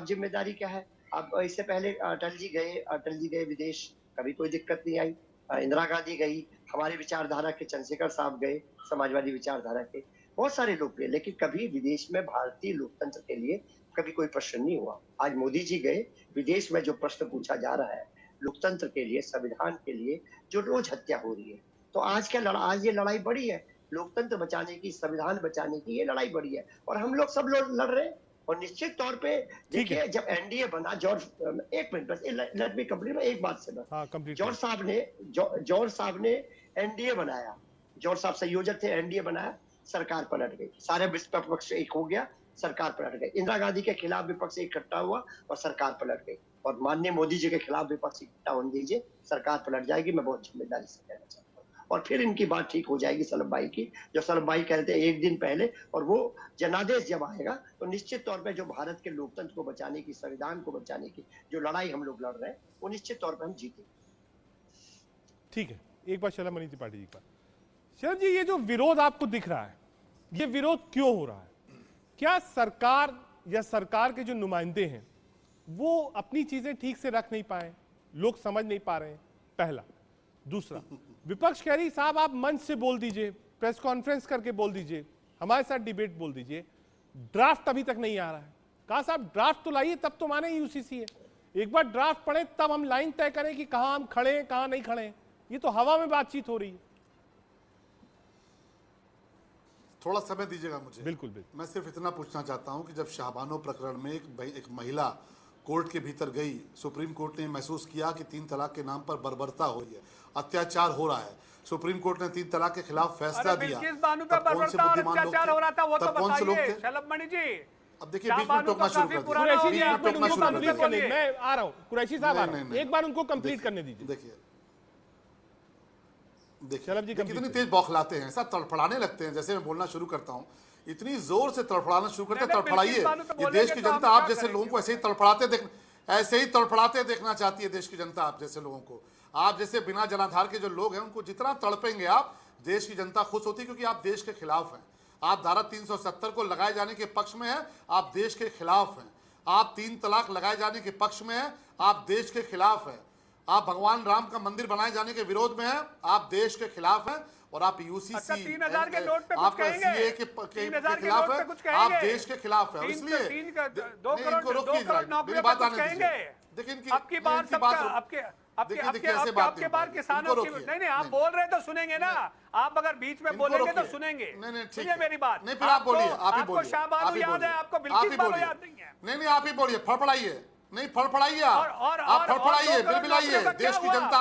जिम्मेदारी क्या है? अब इससे पहले अटल जी गए विदेश, कभी कोई दिक्कत नहीं आई। इंदिरा गांधी गई, हमारी विचारधारा के चंद्रशेखर साहब गए, समाजवादी विचारधारा के बहुत सारे लोग गए, लेकिन कभी विदेश में भारतीय लोकतंत्र के लिए कभी कोई प्रश्न नहीं हुआ। आज मोदी जी गए, विदेश में जो प्रश्न पूछा जा रहा है लोकतंत्र के लिए, संविधान के लिए, जो रोज हत्या हो रही है, तो आज ये लड़ाई बड़ी है, लोकतंत्र बचाने की, संविधान बचाने की ये लड़ाई बड़ी है, और हम लोग सब लोग लड़ रहे हैं। और निश्चित तौर पे देखिए, जब एनडीए बना, एक मिनट बस, लेट मी कंप्लीट, एक बात से बस। जॉर्ज साहब ने एनडीए बनाया, जॉर्ज साहब संयोजक थे, एनडीए बनाया, सरकार पलट गई, सारे विपक्ष एक हो गया, सरकार पलट गई। इंदिरा गांधी के खिलाफ विपक्ष इकट्ठा हुआ और सरकार पलट गई, और माननीय मोदी जी के खिलाफ विपक्ष इकट्ठा होने दीजिए, सरकार पलट जाएगी। मैं बहुत जिम्मेदारी से कहना चाहता हूँ, और फिर इनकी बात ठीक हो जाएगी सलभ भाई की, जो सलभ भाई कहते हैं एक दिन पहले, और वो जनादेश जब आएगा तो निश्चित तौर पे जो भारत के लोकतंत्र को बचाने की, संविधान को बचाने की जो लड़ाई हम लोग लड़ रहे हैं, वो निश्चित तौर पे हम जीतेंगे। ठीक है, एक बार शर्मा मनीष त्रिपाठी जी का। शरद जी, ये जो विरोध आपको दिख रहा है, ये विरोध क्यों हो रहा है? क्या सरकार या सरकार के जो नुमाइंदे हैं वो अपनी चीजें ठीक से रख नहीं पाए, लोग समझ नहीं पा रहे हैं? पहला। दूसरा, विपक्ष कह रही साहब आप मंच से बोल दीजिए, प्रेस कॉन्फ्रेंस करके बोल दीजिए, हमारे साथ डिबेट बोल दीजिए, ड्राफ्ट अभी तक नहीं आ रहा है। कहा साहब ड्राफ्ट तो लाइए, तब तो माने यूसीसी है, एक बार ड्राफ्ट पढ़े तब हम लाइन तय करें कि कहां हम खड़े हैं, कहां नहीं खड़े हैं। ये तो हवा में बातचीत हो रही है। थोड़ा समय दीजिएगा मुझे। बिल्कुल बिल्कुल। मैं सिर्फ इतना पूछना चाहता हूं कि जब शाहबानो प्रकरण में एक महिला कोर्ट के भीतर गई, सुप्रीम कोर्ट ने महसूस किया कि 3 तलाक के नाम पर बर्बरता हो रही है, अत्याचार हो रहा है, सुप्रीम कोर्ट ने 3 तलाक के खिलाफ फैसला दिया, तब कौन से बुद्धिमान लोग थे? तब कौन से लोग थे? अब देखिए, बीच में टोकना शुरू कर दिया। मैं आ रहा हूं, कुरैशी साहब आ रहा हूं, एक बार उनको कंप्लीट करने दीजिए। देखिए कितनी तेज बौखलाते हैं, ऐसा तड़फड़ाने लगते हैं। जैसे मैं बोलना शुरू करता हूं, इतनी जोर से तड़फड़ाना शुरू करते हैं, तड़फड़ाइए। ये देश की जनता आप जैसे लोगों को ऐसे ही तड़फड़ाते देखना चाहती है। देश की जनता आप जैसे लोगों को, आप जैसे बिना जनाधार के जो लोग हैं, उनको जितना तड़पेंगे आप, देश की जनता खुश होती है, क्योंकि आप देश के खिलाफ हैं। आप धारा 370 को लगाए जाने के पक्ष में हैं, आप देश के खिलाफ हैं। आप 3 तलाक लगाए जाने के पक्ष में हैं, आप देश के खिलाफ हैं। आप भगवान राम का मंदिर बनाए जाने के विरोध में हैं, आप देश के खिलाफ हैं। और आप यूसीसी, 3000 के नोट पे आप सीए के खिलाफ है, आप देश के खिलाफ है। इसलिए इनको रोकिए, मेरी बात आने दीजिए। देखिए इनकी बात, आपके बार किसानों की नहीं, आप बोल रहे तो सुनेंगे ना, आप अगर बीच में बोलेंगे तो सुनेंगे। नहीं, ठीक है मेरी बात। नहीं, फिर आप बोलिए, आप ही बोलिए। शाहबानो याद है, आपको बिल्किस बानो याद नहीं है। नहीं, आप ही बोलिए, फड़फड़ाइए, नहीं फड़फड़ाइए, आप फड़फड़ाइए, बिलबिलाइए। देश की जनता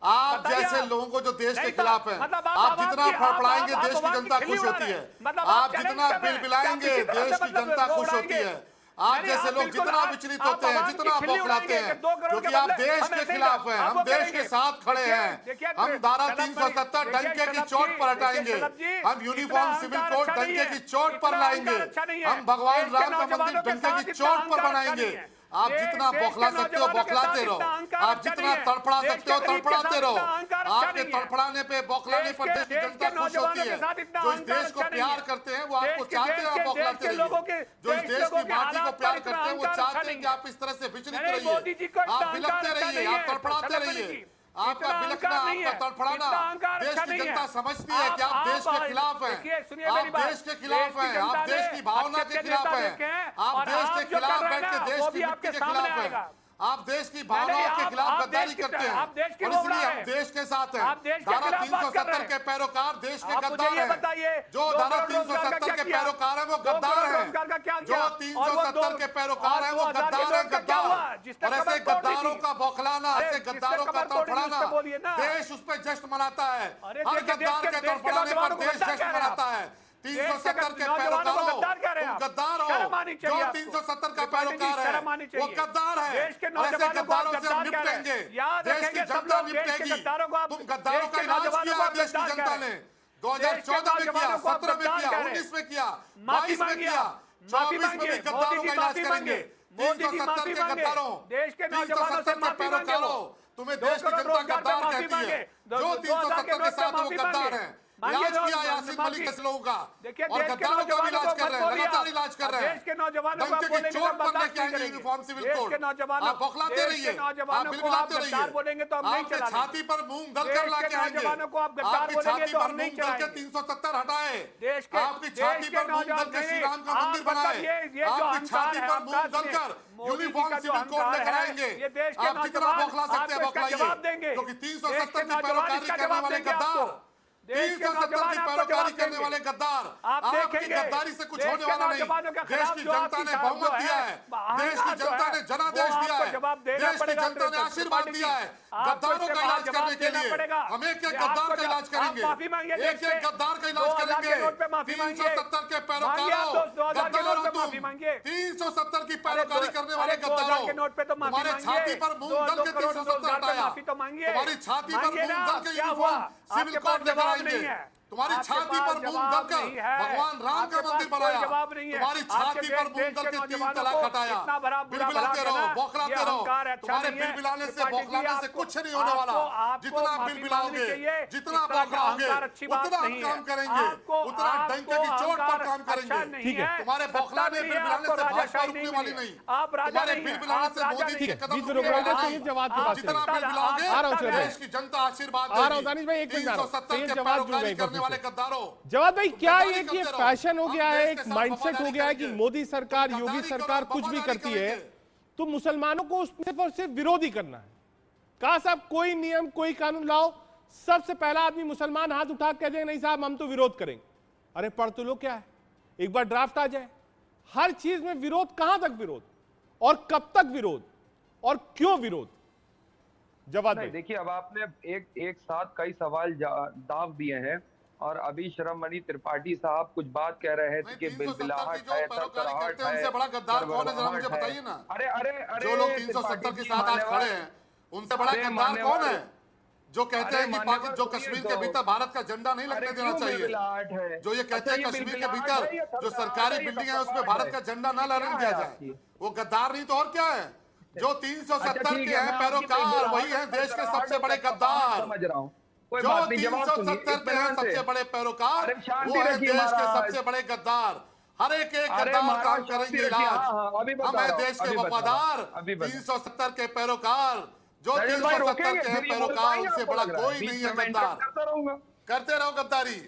आप जैसे लोगों को जो देश के खिलाफ है, आप जितना फड़फड़ाएंगे देश की जनता खुश होती है। आप जितना बिलबिलाएंगे देश की जनता खुश होती है। आप जैसे लोग जितना विचलित होते हैं, जितना बौखलाते हैं, क्योंकि आप देश के खिलाफ हैं, हम देश के साथ खड़े हैं। हम धारा 370 डंके की चोट पर हटाएंगे, हम यूनिफॉर्म सिविल कोड डंके की चोट पर लाएंगे, हम भगवान राम का मंदिर डंके की चोट पर बनाएंगे। आप जितना बौखला सकते हो बौखलाते रहो, आप जितना तड़फड़ा सकते हो तड़फड़ाते रहो। आपके तड़फड़ाने पे, बौखलाने पर देश की जनता खुश होती है। जो इस देश को प्यार करते हैं वो आपको चाहते हैं आप बौखलाते रहिए। जो इस देश की माटी को प्यार करते हैं वो चाहते हैं कि आप इस तरह से विचलित रहिए, आप बिलखते रहिए, आप तड़फड़ाते रहिए। आपका बिलखना, आपका तड़फड़ाना देश की जनता समझती है कि आप देश के खिलाफ हैं, आप देश के खिलाफ हैं, आप देश की भावना के खिलाफ हैं, आप देश के खिलाफ बैठ के देश की मिट्टी के खिलाफ हैं, आप देश की भावनाओं के खिलाफ गद्दारी करते हैं, और इसलिए हम देश के साथ हैं। धारा 370 के पैरोकार देश के गद्दार हैं। जो धारा 370 के पैरोकार हैं वो गद्दार हैं। जो 370 के पैरोकार हैं वो गद्दार हैं, गद्दार। और ऐसे गद्दारों का बौखलाना, ऐसे गद्दारों का तड़फड़ाना, देश उस पर जश्न मनाता है। हर गद्दार के तड़फड़ाने पर देश जश्न मनाता है। 370 के पैरोकारों, तुम गद्दार हो। जो 370 का पैरोकार है वो गद्दार है। ऐसे गद्दारों से हम निपटेंगे, देश की जनता निपटेगी। तुम गद्दारों का इलाज किया देश की जनता ने, 2014 में किया, 17 में किया, 19 में किया, 22 में किया, 24 में भी गद्दारों का इलाज करेंगे। 370 के गद्दारों, देश के नौजवानों से 370 के पैरोकारों, तुम्हें देश की जनता गद्दार कहती है। जो 370 के साथ वो गद्दार है। इलाज किया यासीन मलिक के लोगों का, और गद्दारों का भी इलाज कर रहे हैं, लगातार इलाज कर रहे हैं। देश के नौजवानों को डंके की चोट पर लेके आएंगे यूनिफॉर्म सिविल कोड। आप बौखलाते रहिए, आप बिलबिलाते रहिए, आपके छाती पर मूंग दलकर लाके आएंगे, आपकी छाती पर मूंग दल के 370 हटाए, आपकी छाती पर मूंग दल के श्री राम का मंदिर बनाए, आपकी छाती पर मूंग दलकर यूनिफॉर्म सिविल कोड लेकर आएंगे। आप कितना बौखला सकते हैं बौखलाइए, क्योंकि 370 की पैरोकारी करने वाले गद्दार, 370 की पैरोकारी करने वाले गद्दार, आपकी गद्दारी से कुछ होने वाला नहीं। देश की जनता ने बहुमत दिया है, देश की जनता ने जनादेश दिया है, देश की जनता ने आशीर्वाद दिया है गद्दारों का इलाज करने के लिए। हम एक एक गद्दार का इलाज करेंगे, एक एक गद्दार का इलाज करेंगे। 370 के पैरोकारों, गद्दारों, तुम 370 की पैरोकारी करने वाले गद्दारों, तुम्हारे छाती पर मूंग दल के 370 हटाया, तुम्हारी छाती पर मूंग दल के यूनिफॉर्म सिविल कोड लेकर आएंगे, तुम्हारी छाती पर मूंग दलकर भगवान राम का मंदिर बनाया, तुम्हारी छाती पर मूंग दल के 3 तलाक हटाया। बिलबिलाते रहो, बौखलाते रहो, तुम्हारे बिलबिलाने से बौखलाने से कुछ नहीं होने वाला। जितना बिलबिलाओगे, जितना बौखलाओगे, उतना हम काम करेंगे, उतना डंके की चोट पर काम करेंगे। तुम्हारे बौखलाने बिलबिलाने से भाजपा रुकने वाली नहीं, तुम्हारे बिलबिलाने से मोदी जी के कदम रुकने वाले नहीं। जितना बिलबिलाओगे देश की जनता आशीर्वाद देगी। 370 के पैरोकारी करने वाले गद्दारों। जवाब भाई, क्या ये कि फैशन हो गया है, एक माइंडसेट हो गया है कि मोदी सरकार, योगी सरकार कुछ भी करती है तो मुसलमानों को सिर्फ और सिर्फ विरोध ही करना है? कहा साहब कोई नियम, कोई कानून लाओ, सबसे पहला आदमी मुसलमान हाथ उठा कह देगा नहीं साहब हम तो विरोध करेंगे। अरे पढ़ तो लो क्या है, एक बार ड्राफ्ट आ जाए। हर चीज में विरोध, कहां तक विरोध और कब तक विरोध और क्यों विरोध? जवाब देखिए, अब आपने एक साथ कई सवाल दाव दिए हैं, और अभी श्रममणि त्रिपाठी साहब कुछ बात कह रहे हैं कि बिलबिलाहट है, सरसराहट है। उनसे बड़ा गद्दार कौन है, जरा मुझे बताइए ना। अरे जो लोग 370 के साथ आज खड़े हैं, उनसे बड़ा गद्दार कौन है? जो कहते हैं कि पाकिस्तान, जो कश्मीर के भीतर भारत का झंडा नहीं लगने देना चाहिए, जो ये कहते हैं कश्मीर के भीतर जो सरकारी बिल्डिंग है उसमें भारत का झंडा न लगने दिया जाए, वो गद्दार नहीं तो और क्या है? जो 370 के हैं पैरोकार, वही हैं देश के सबसे बड़े गद्दार। समझ रहा हूँ, जो 370 के हैं सबसे बड़े पैरोकार, वो है देश के सबसे बड़े गद्दार। हर एक गद्दार काम करेंगे इलाज। हम है देश के वफादार, 370 के पैरोकार। जो 370 के हैं पैरोकार, उनसे बड़ा कोई नहीं है गद्दार। करते रहो गद्दारी,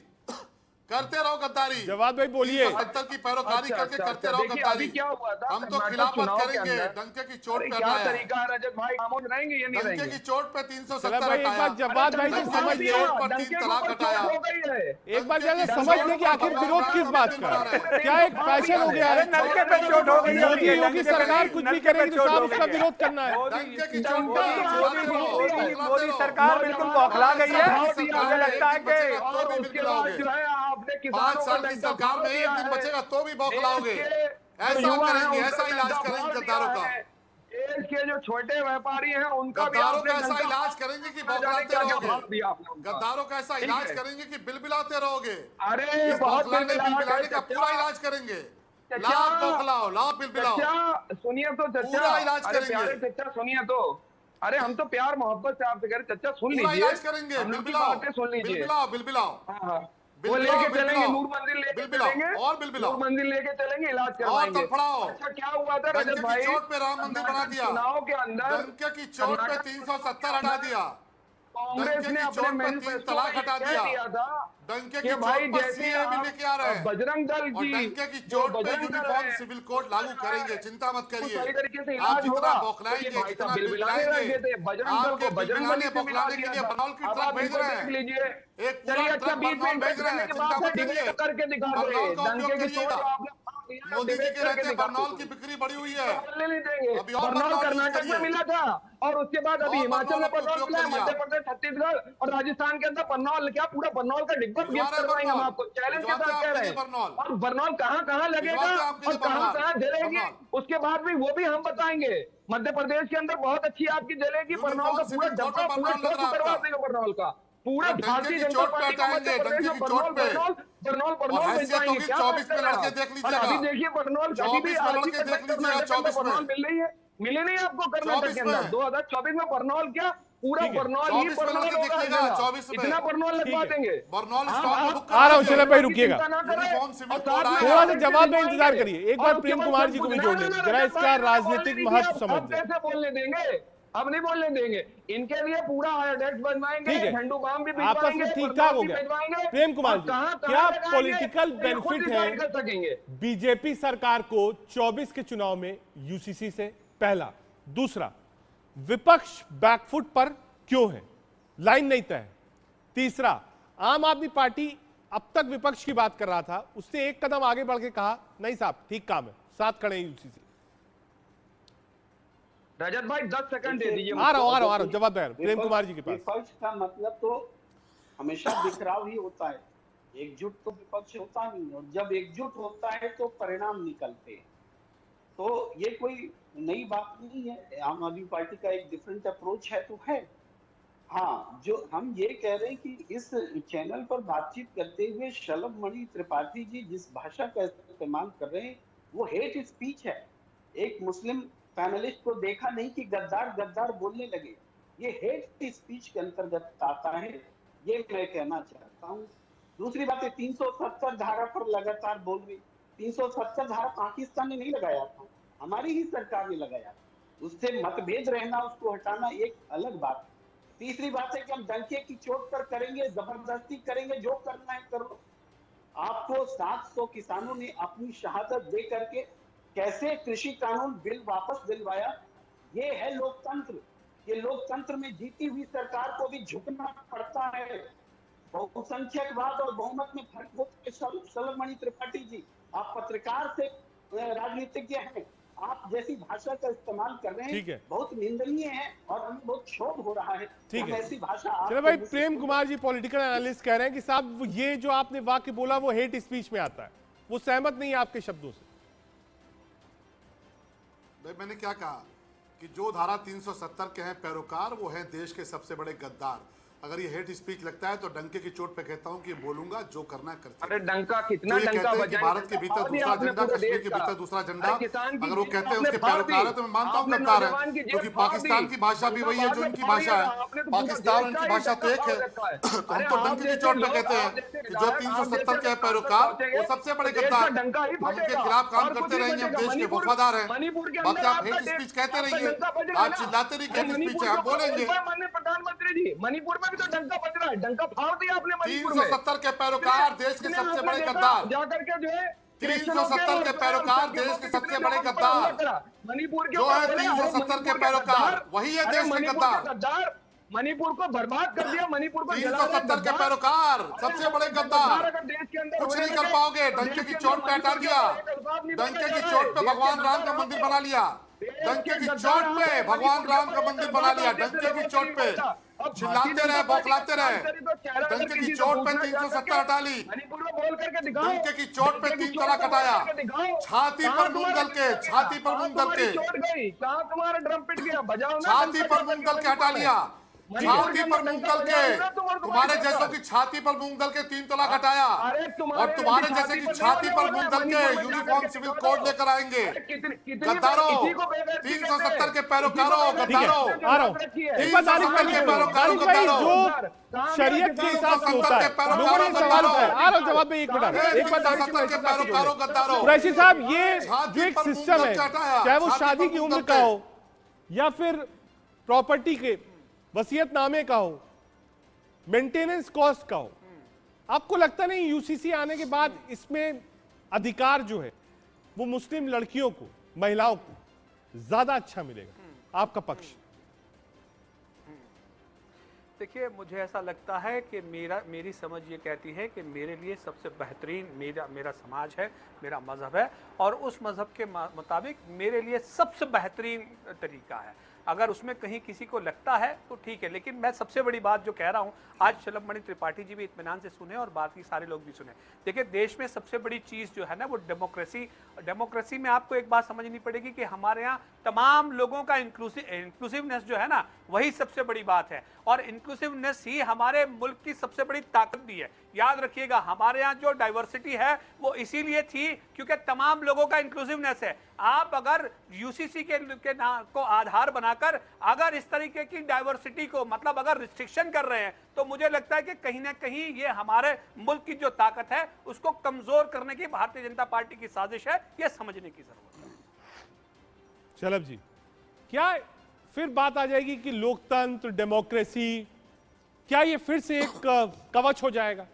करते रहो गद्दारी। जवाब भाई बोलिए। 370 की पैरोकारी करके करते रहो गद्दारी। हम तो खिलाफत करेंगे, डंके की चोट पे क्या तरीका है रजत भाई, खामोश रहेंगे ये नहीं रहेंगे? डंके की चोट पे 370 हटाया। जवाब भाई से समझ लिया, पर 3 तलाक हटाया। एक बार जरा समझ लें कि आखिर विरोध किस बात का, क्या एक फैशन हो गया है? नलके पे चोट हो गई, मोदी योगी सरकार कुछ भी करेगी तो साहब उसका विरोध करना है। मोदी सरकार बिल्कुल बौखला गई है। मुझे लगता है कि 5 साल की सरकार में एक दिन बचेगा तो भी बौखलाओगे। ऐसा करेंगे, ऐसा इलाज करेंगे गद्दारों का। देश के जो छोटे व्यापारी हैं उनका भी गद्दारों का ऐसा इलाज करेंगे कि बौखलाते रहोगे। गद्दारों का ऐसा इलाज करेंगे कि बिलबिलाते रहोगे। अरे बिलबिलाने का पूरा इलाज करेंगे। लाभ बौखलाओ, लाभ बिलबिलाओ। सुनिए तो चचा, पूरा इलाज करेंगे। चचा सुनिए तो, अरे हम तो प्यार मोहब्बत से आपसे कह रहे, चचा सुन लीजिए, इलाज करेंगे। बिलबिलाओ, सुन लीजिए, बिलबिलाओ, बिलबिलाओ। वो लेके चलेंगे, नूर मंदिर लेके चलेंगे, और बिलबिलाओ, नूर मंदिर लेके चलेंगे, इलाज करवाएंगे। अच्छा क्या हुआ था रजत भाई? चोट पे राम मंदिर बना दिया, चुनाव के अंदर डंके की चोट पे 370 हटा दिया, कांग्रेस ने अपने मैनिफेस्टो तलाक हटा दिया था डंके की चोट पर सीएए भी लेके आ रहे हैं। बजरंग दल की डंके की चोट पे यूनिफॉर्म सिविल कोड लागू करेंगे, चिंता मत करिए। आप जितना बौखलाएंगे, जितना बिलबिलाएंगे, आपके बिलबिलाने बौखलाने के लिए बनौल की ट्रक भेज रहे हैं, एक पूरा ट्रक बनौल भेज रहे हैं, चिंता मत करिए। बनौल का उपयोग करिएगा। मोदी जी के रहते बरनौल की बिक्री बढ़ी हुई है। अभी और कर्नाटक में मिला था, और उसके बाद अभी हिमाचल में बरनौल मिला, मध्य प्रदेश, छत्तीसगढ़ और राजस्थान के अंदर बरनौल, क्या पूरा बरनौल का डिब्बा गिफ्ट करवाएंगे हम आपको, चैलेंज के साथ कह रहे हैं। और बरनौल कहाँ लगेगा और कहाँ जलेगी, उसके बाद भी वो भी हम बताएंगे। मध्य प्रदेश के अंदर बहुत अच्छी आपकी जलेगी, बरनौल का पूरा डब्बा पूरा करवा देंगे बरनौल का। पूरा डंके भारतीय की जनता चोट पे पार्टी को मध्य हटाएंगे, प्रदेश डंके में की चोट पे। बरनौल और हैसियत भिजवाएंगे। होगी क्या 24 में बात कर रहे लड़के हैं देख आप? लीजिएगा। और अभी देखिए बरनौल अभी 24 भी में आज लड़के ही देख कर्नाटक लीजिएगा, 24 में। बरनौल मिल रही है, मिले नहीं आपको कर्नाटक के अंदर 2024 में बरनौल क्या पूरा ठीक है। बरनौल ही 24 में बरनौल लड़के होगा हर दिखेगा, जगह। 24 में। इतना बरनौल लगवा ठीक है। देंगे। बरनौल आप- स्टॉक में आप- बुक आ रहा हूं, करा चलो भाई, दीजिए। रुकिएगा। चिंता ना करें। यूनिफॉर्म सिविल और कोड साथ में आया। थोड़ा सा आप जवाब में भिजवाएंगे। इंतजार करिए, एक बार और प्रेम केवल कुमार जी सब को भी कुछ- जोड़ ना, लेंगे, ना, जरा रजत इसका भाई, राजनीतिक बोलने महत्व दीजिए, समझ अब लें। कैसे बोलने देंगे? अब नहीं बोलने देंगे। इनके लिए पूरा आयोडेक्स बनवाएंगे, ठीक है, झंडू बाम भी आपस भिजवाएंगे, में ठीक बरनौल ठाक हो भी गया। भिजवाएंगे। प्रेम कुमार और जी, कहाँ क्या लगाएंगे, पॉलिटिकल ये खुद बेनिफिट डिसाइड है कर सकेंगे। बीजेपी सरकार को 24 के चुनाव में यूसीसी से? पहला। दूसरा, विपक्ष बैकफुट पर क्यों है? लाइन नहीं तय है। तीसरा, आम आदमी पार्टी अब तक विपक्ष की बात कर रहा था, उसने एक कदम आगे बढ़ के कहा नहीं साहब ठीक काम है, साथ खड़े हैं यूसीसी। रजत भाई 10 सेकंड दे दीजिए। आ रहा हूं जवाब दे रहा हूं प्रेम कुमार जी के पास। विपक्ष का मतलब तो हमेशा बिखराव ही होता है, एकजुट तो विपक्ष होता नहीं, और जब एकजुट होता है तो परिणाम निकलते हैं। तो ये कोई नई बात नहीं है, आम आदमी पार्टी का एक डिफरेंट अप्रोच है तो है। हाँ, जो हम ये कह रहे हैं कि इस चैनल पर बातचीत करते हुए शलभ मणि त्रिपाठी जी जिस भाषा का इस्तेमाल कर रहे हैं वो हेट स्पीच है। एक मुस्लिम पैनलिस्ट को देखा नहीं कि गद्दार गद्दार बोलने लगे, ये हेट स्पीच के अंतर्गत आता है, ये मैं कहना चाहता हूँ। दूसरी बात है 370 धारा पर लगातार बोल रही, 370 धारा पाकिस्तान ने नहीं लगाया था, हमारी ही सरकार ने लगाया। उससे मतभेद रहना, उसको हटाना एक अलग बात है। तीसरी बात है कि हम डंके की चोट पर करेंगे, जबरदस्ती करेंगे, जो करना है करो। आपको 700 किसानों ने अपनी शहादत दे करके कैसे कृषि कानून बिल वापस दिलवाया, ये है लोकतंत्र। ये लोकतंत्र में जीती हुई सरकार को भी झुकना पड़ता है। बहुसंख्यकवाद और बहुमत में फर्क होता है। शलभ मणि त्रिपाठी जी, आप पत्रकार से राजनीतिज्ञ हैं, आप जैसी भाषा का इस्तेमाल कर रहे ठीक हैं है। बहुत निंदनीय है और हमें बहुत क्षोभ हो रहा है। ठीक हम है। ऐसी भाषा चलो भाई, प्रेम कुमार जी पॉलिटिकल एनालिस्ट कह रहे हैं कि साहब ये जो आपने वाक्य बोला वो हेट स्पीच में आता है, वो सहमत नहीं है आपके शब्दों से। भाई मैंने क्या कहा कि जो धारा 370 के हैं पैरोकार वो हैं देश के सबसे बड़े गद्दार। अगर ये हेट स्पीच लगता है तो डंके की चोट पे कहता हूं कि बोलूंगा, जो करना करते। अरे डंका कितना तो ये डंका कहते हैं कि बजाएंगे? भारत के भीतर दूसरा झंडा, कश्मीर के भीतर दूसरा झंडा, अगर वो कहते हैं उसके पैरोकार है तो मैं मानता हूँ गद्दार है, क्योंकि पाकिस्तान की भाषा भी वही है जो इनकी भाषा है। पाकिस्तान उनकी भाषा तो एक है। तो हम तो डंके की चोट पे कहते हैं कि जो 370 के पैरोकार वो सबसे बड़े गद्दार, हम उनके खिलाफ काम करते रहेंगे, हम देश के वफादार हैं। बाकी आप हेट स्पीच कहते रहिए, आप चिल्लाते रहिए, हेट स्पीच है, हम बोलेंगे। माननीय प्रधानमंत्री जी, मणिपुर में भी तो डंका बज रहा है, डंका फाड़ दिया आपने मणिपुर में। 370 के पैरोकार देश के सबसे बड़े गद्दार, जाकर के जो है 370 के पैरोकार देश के सबसे बड़े गद्दार, मणिपुर के जो है 370 के पैरोकार वही है देश के गद्दार। मणिपुर को बर्बाद कर दिया, मणिपुर को 370 के पैरोकार सबसे बड़े गद्दार, अगर देश के अंदर कुछ नहीं कर पाओगे। डंके की चोट पे हटा दिया, डंके की चोट पे भगवान राम का मंदिर बना लिया, डंके की चोट पे भगवान राम का मंदिर बना लिया, डंके की चोट पे चिल्लाते रहे, बौखलाते रहे। डंके की चोट पे 370 हटा ली, डंके की चोट पे 3 तलाक हटाया, छाती पर मूंग दल के, छाती पर मूंग दल के, तुम्हारा ड्रम पिट गया, बजाओ ना। छाती पर मूंग दल के हटा लिया, छाती पर मूंग दल के, तुम्हारे जैसों की छाती पर मूंग दल के 3 तलाक हटाया, और तुम्हारे जैसे की छाती पर मूंग दल के यूनिफॉर्म सिविल कोड लेकर आएंगे। गद्दारों, 370 के पैरोकारों, गद्दारों, 370 के पैरोकारों, गद्दारों, शरीयत के हिसाब से होता है, लोगों ने सवाल उठाया। आ रहा हूं जवाब में, एक मिनट, एक बार कुरैशी साहब, ये जो एक सिस्टम है, चाहे वो शादी की उम्र का हो या फिर प्रॉपर्टी के वसीयतनामे का हो, मेंटेनेंस कॉस्ट का हो, आपको लगता नहीं यूसीसी आने के बाद इसमें अधिकार जो है वो मुस्लिम लड़कियों को, महिलाओं को ज्यादा अच्छा मिलेगा? आपका पक्ष? देखिए, मुझे ऐसा लगता है कि मेरी समझ ये कहती है कि मेरे लिए सबसे बेहतरीन मेरा समाज है, मेरा मजहब है, और उस मजहब के मुताबिक मेरे लिए सबसे बेहतरीन तरीका है। अगर उसमें कहीं किसी को लगता है तो ठीक है, लेकिन मैं सबसे बड़ी बात जो कह रहा हूं, आज शलभ मणि त्रिपाठी जी भी इत्मीनान से सुने और बाकी सारे लोग भी सुने। देखिए, देश में सबसे बड़ी चीज जो है ना वो डेमोक्रेसी में आपको एक बात समझनी पड़ेगी कि हमारे यहाँ तमाम लोगों का इंक्लूसिवनेस जो है ना वही सबसे बड़ी बात है, और इंक्लूसिवनेस ही हमारे मुल्क की सबसे बड़ी ताकत भी है। याद रखिएगा, हमारे यहाँ जो डाइवर्सिटी है वो इसीलिए थी क्योंकि तमाम लोगों का इंक्लूसिवनेस है। आप अगर यूसीसी के नाम को आधार बनाकर अगर इस तरीके की डाइवर्सिटी को मतलब अगर रिस्ट्रिक्शन कर रहे हैं तो मुझे लगता है कि कहीं ना कहीं ये हमारे मुल्क की जो ताकत है उसको कमजोर करने की भारतीय जनता पार्टी की साजिश है, ये समझने की जरूरत है। शलभ जी, क्या फिर बात आ जाएगी कि लोकतंत्र, डेमोक्रेसी, क्या ये फिर से एक कवच हो जाएगा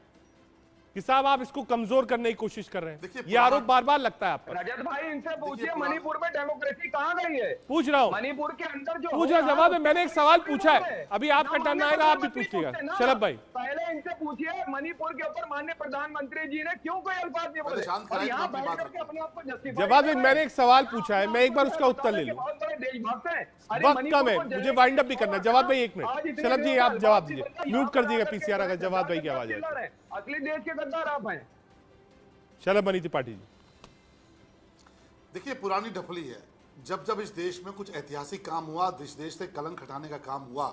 कि साहब आप इसको कमजोर करने की कोशिश कर रहे हैं? ये आरोप बार बार लगता है आप पर। रजत भाई, इनसे पूछिए मणिपुर में डेमोक्रेसी कहां गई है? पूछ रहा हूं, मणिपुर के अंदर जो पूछा जवाब है। मैंने एक सवाल पूछा है, अभी आपका टर्न आएगा, आप भी पूछिएगा। शलभ भाई, पहले इनसे पूछिए मणिपुर के ऊपर माननीय प्रधानमंत्री जी ने क्यों कोई अल्फाज नहीं बोले और यहाँ बैठ करके अपने आप को जस्टिफाई। जवाब मैंने एक सवाल पूछा है, मैं एक बार उसका उत्तर ले लूं। बहुत बड़े देशभक्त हैं। वक्त कम है, मुझे वाइंड अप भी करना है। जवाब भाई एक मिनट, शलभ जी आप जवाब दीजिए, म्यूट कर दीजिएगा पीसीआर अगर जवाब भाई की आवाज है। असली देश के गद्दार आप हैं। शलभ मणि त्रिपाठी जी, देखिए, पुरानी ढपली है। जब जब इस देश में कुछ ऐतिहासिक काम हुआ, इस देश से कलंक हटाने का काम हुआ,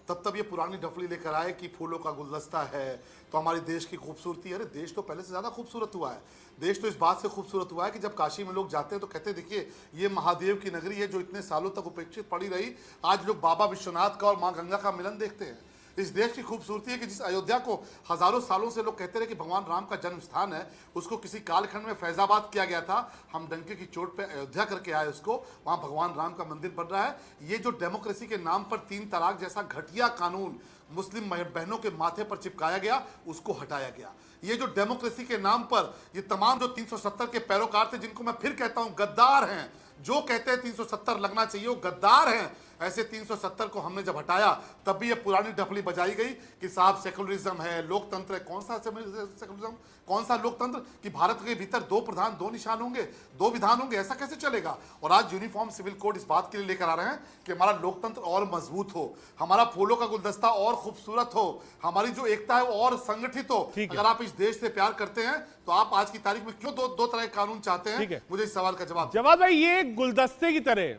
तब तब ये पुरानी ढपली लेकर आए कि फूलों का गुलदस्ता है तो हमारे देश की खूबसूरती है। अरे देश तो पहले से ज़्यादा खूबसूरत हुआ है। देश तो इस बात से खूबसूरत हुआ है कि जब काशी में लोग जाते हैं तो कहते हैं देखिए ये महादेव की नगरी है जो इतने सालों तक उपेक्षित पड़ी रही। आज लोग बाबा विश्वनाथ का और माँ गंगा का मिलन देखते हैं। इस देश की खूबसूरती है कि जिस अयोध्या को हजारों सालों से लोग कहते रहे कि भगवान राम का जन्म स्थान है, उसको किसी कालखंड में फैजाबाद किया गया था। हम डंके की चोट पे अयोध्या करके आए उसको, वहाँ भगवान राम का मंदिर बन रहा है। ये जो डेमोक्रेसी के नाम पर 3 तलाक जैसा घटिया कानून मुस्लिम बहनों के माथे पर चिपकाया गया, उसको हटाया गया। ये जो डेमोक्रेसी के नाम पर ये तमाम जो 370 के पैरोकार थे, जिनको मैं फिर कहता हूँ गद्दार हैं, जो कहते हैं 370 लगना चाहिए वो गद्दार हैं। ऐसे 370 को हमने जब हटाया तब भी ये पुरानी ढपली बजाई गई कि साहब सेकुलरिज्म है, लोकतंत्र है। कौन सा सेकुलरिज्म, कौन सा लोकतंत्र कि भारत के भीतर 2 प्रधान 2 निशान होंगे, 2 विधान होंगे? ऐसा कैसे चलेगा? और आज यूनिफॉर्म सिविल कोड इस बात के लिए लेकर आ रहे हैं कि हमारा लोकतंत्र और मजबूत हो, हमारा फूलों का गुलदस्ता और खूबसूरत हो, हमारी जो एकता है वो और संगठित हो। अगर आप इस देश से प्यार करते हैं तो आप आज की तारीख में क्यों दो तरह के कानून चाहते हैं? मुझे इस सवाल का जवाब भाई ये गुलदस्ते की तरह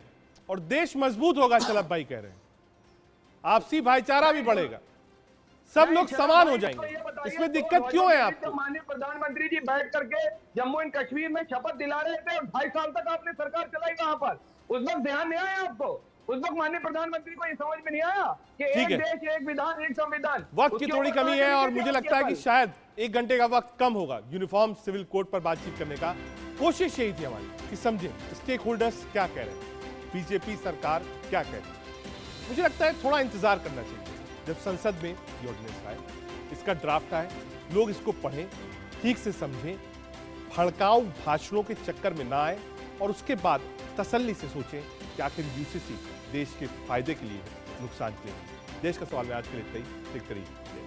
और देश मजबूत होगा, शलभ भाई कह रहे हैं, आपसी भाईचारा भी बढ़ेगा, सब लोग समान हो जाएंगे। इसमें दिक्कत क्यों है आपको? माननीय प्रधानमंत्री जी बैठ करके जम्मू एंड कश्मीर में शपथ दिला रहे थे और 2.5 साल तक आपने सरकार चलाई वहां पर, उस वक्त ध्यान नहीं आया आपको? उस वक्त माननीय प्रधानमंत्री को ये समझ में नहीं आया कि एक देश एक विधान एक संविधान? वक्त की थोड़ी कमी है और मुझे लगता है कि शायद 1 घंटे का वक्त कम होगा यूनिफॉर्म सिविल कोड पर बातचीत करने का। कोशिश यही थी हमारी कि समझें स्टेक होल्डर्स क्या कह रहे हैं, बीजेपी सरकार क्या कह रही है। मुझे लगता है थोड़ा इंतजार करना चाहिए जब संसद में ये ऑर्डिनेंस आए, इसका ड्राफ्ट आए, लोग इसको पढ़ें, ठीक से समझें, भड़काऊ भाषणों के चक्कर में ना आए और उसके बाद तसल्ली से सोचें कि आखिर यूसीसी देश के फायदे के लिए नुकसान के लिए। देश का सवाल में आज के लिए इतना ही। देखते रहिए।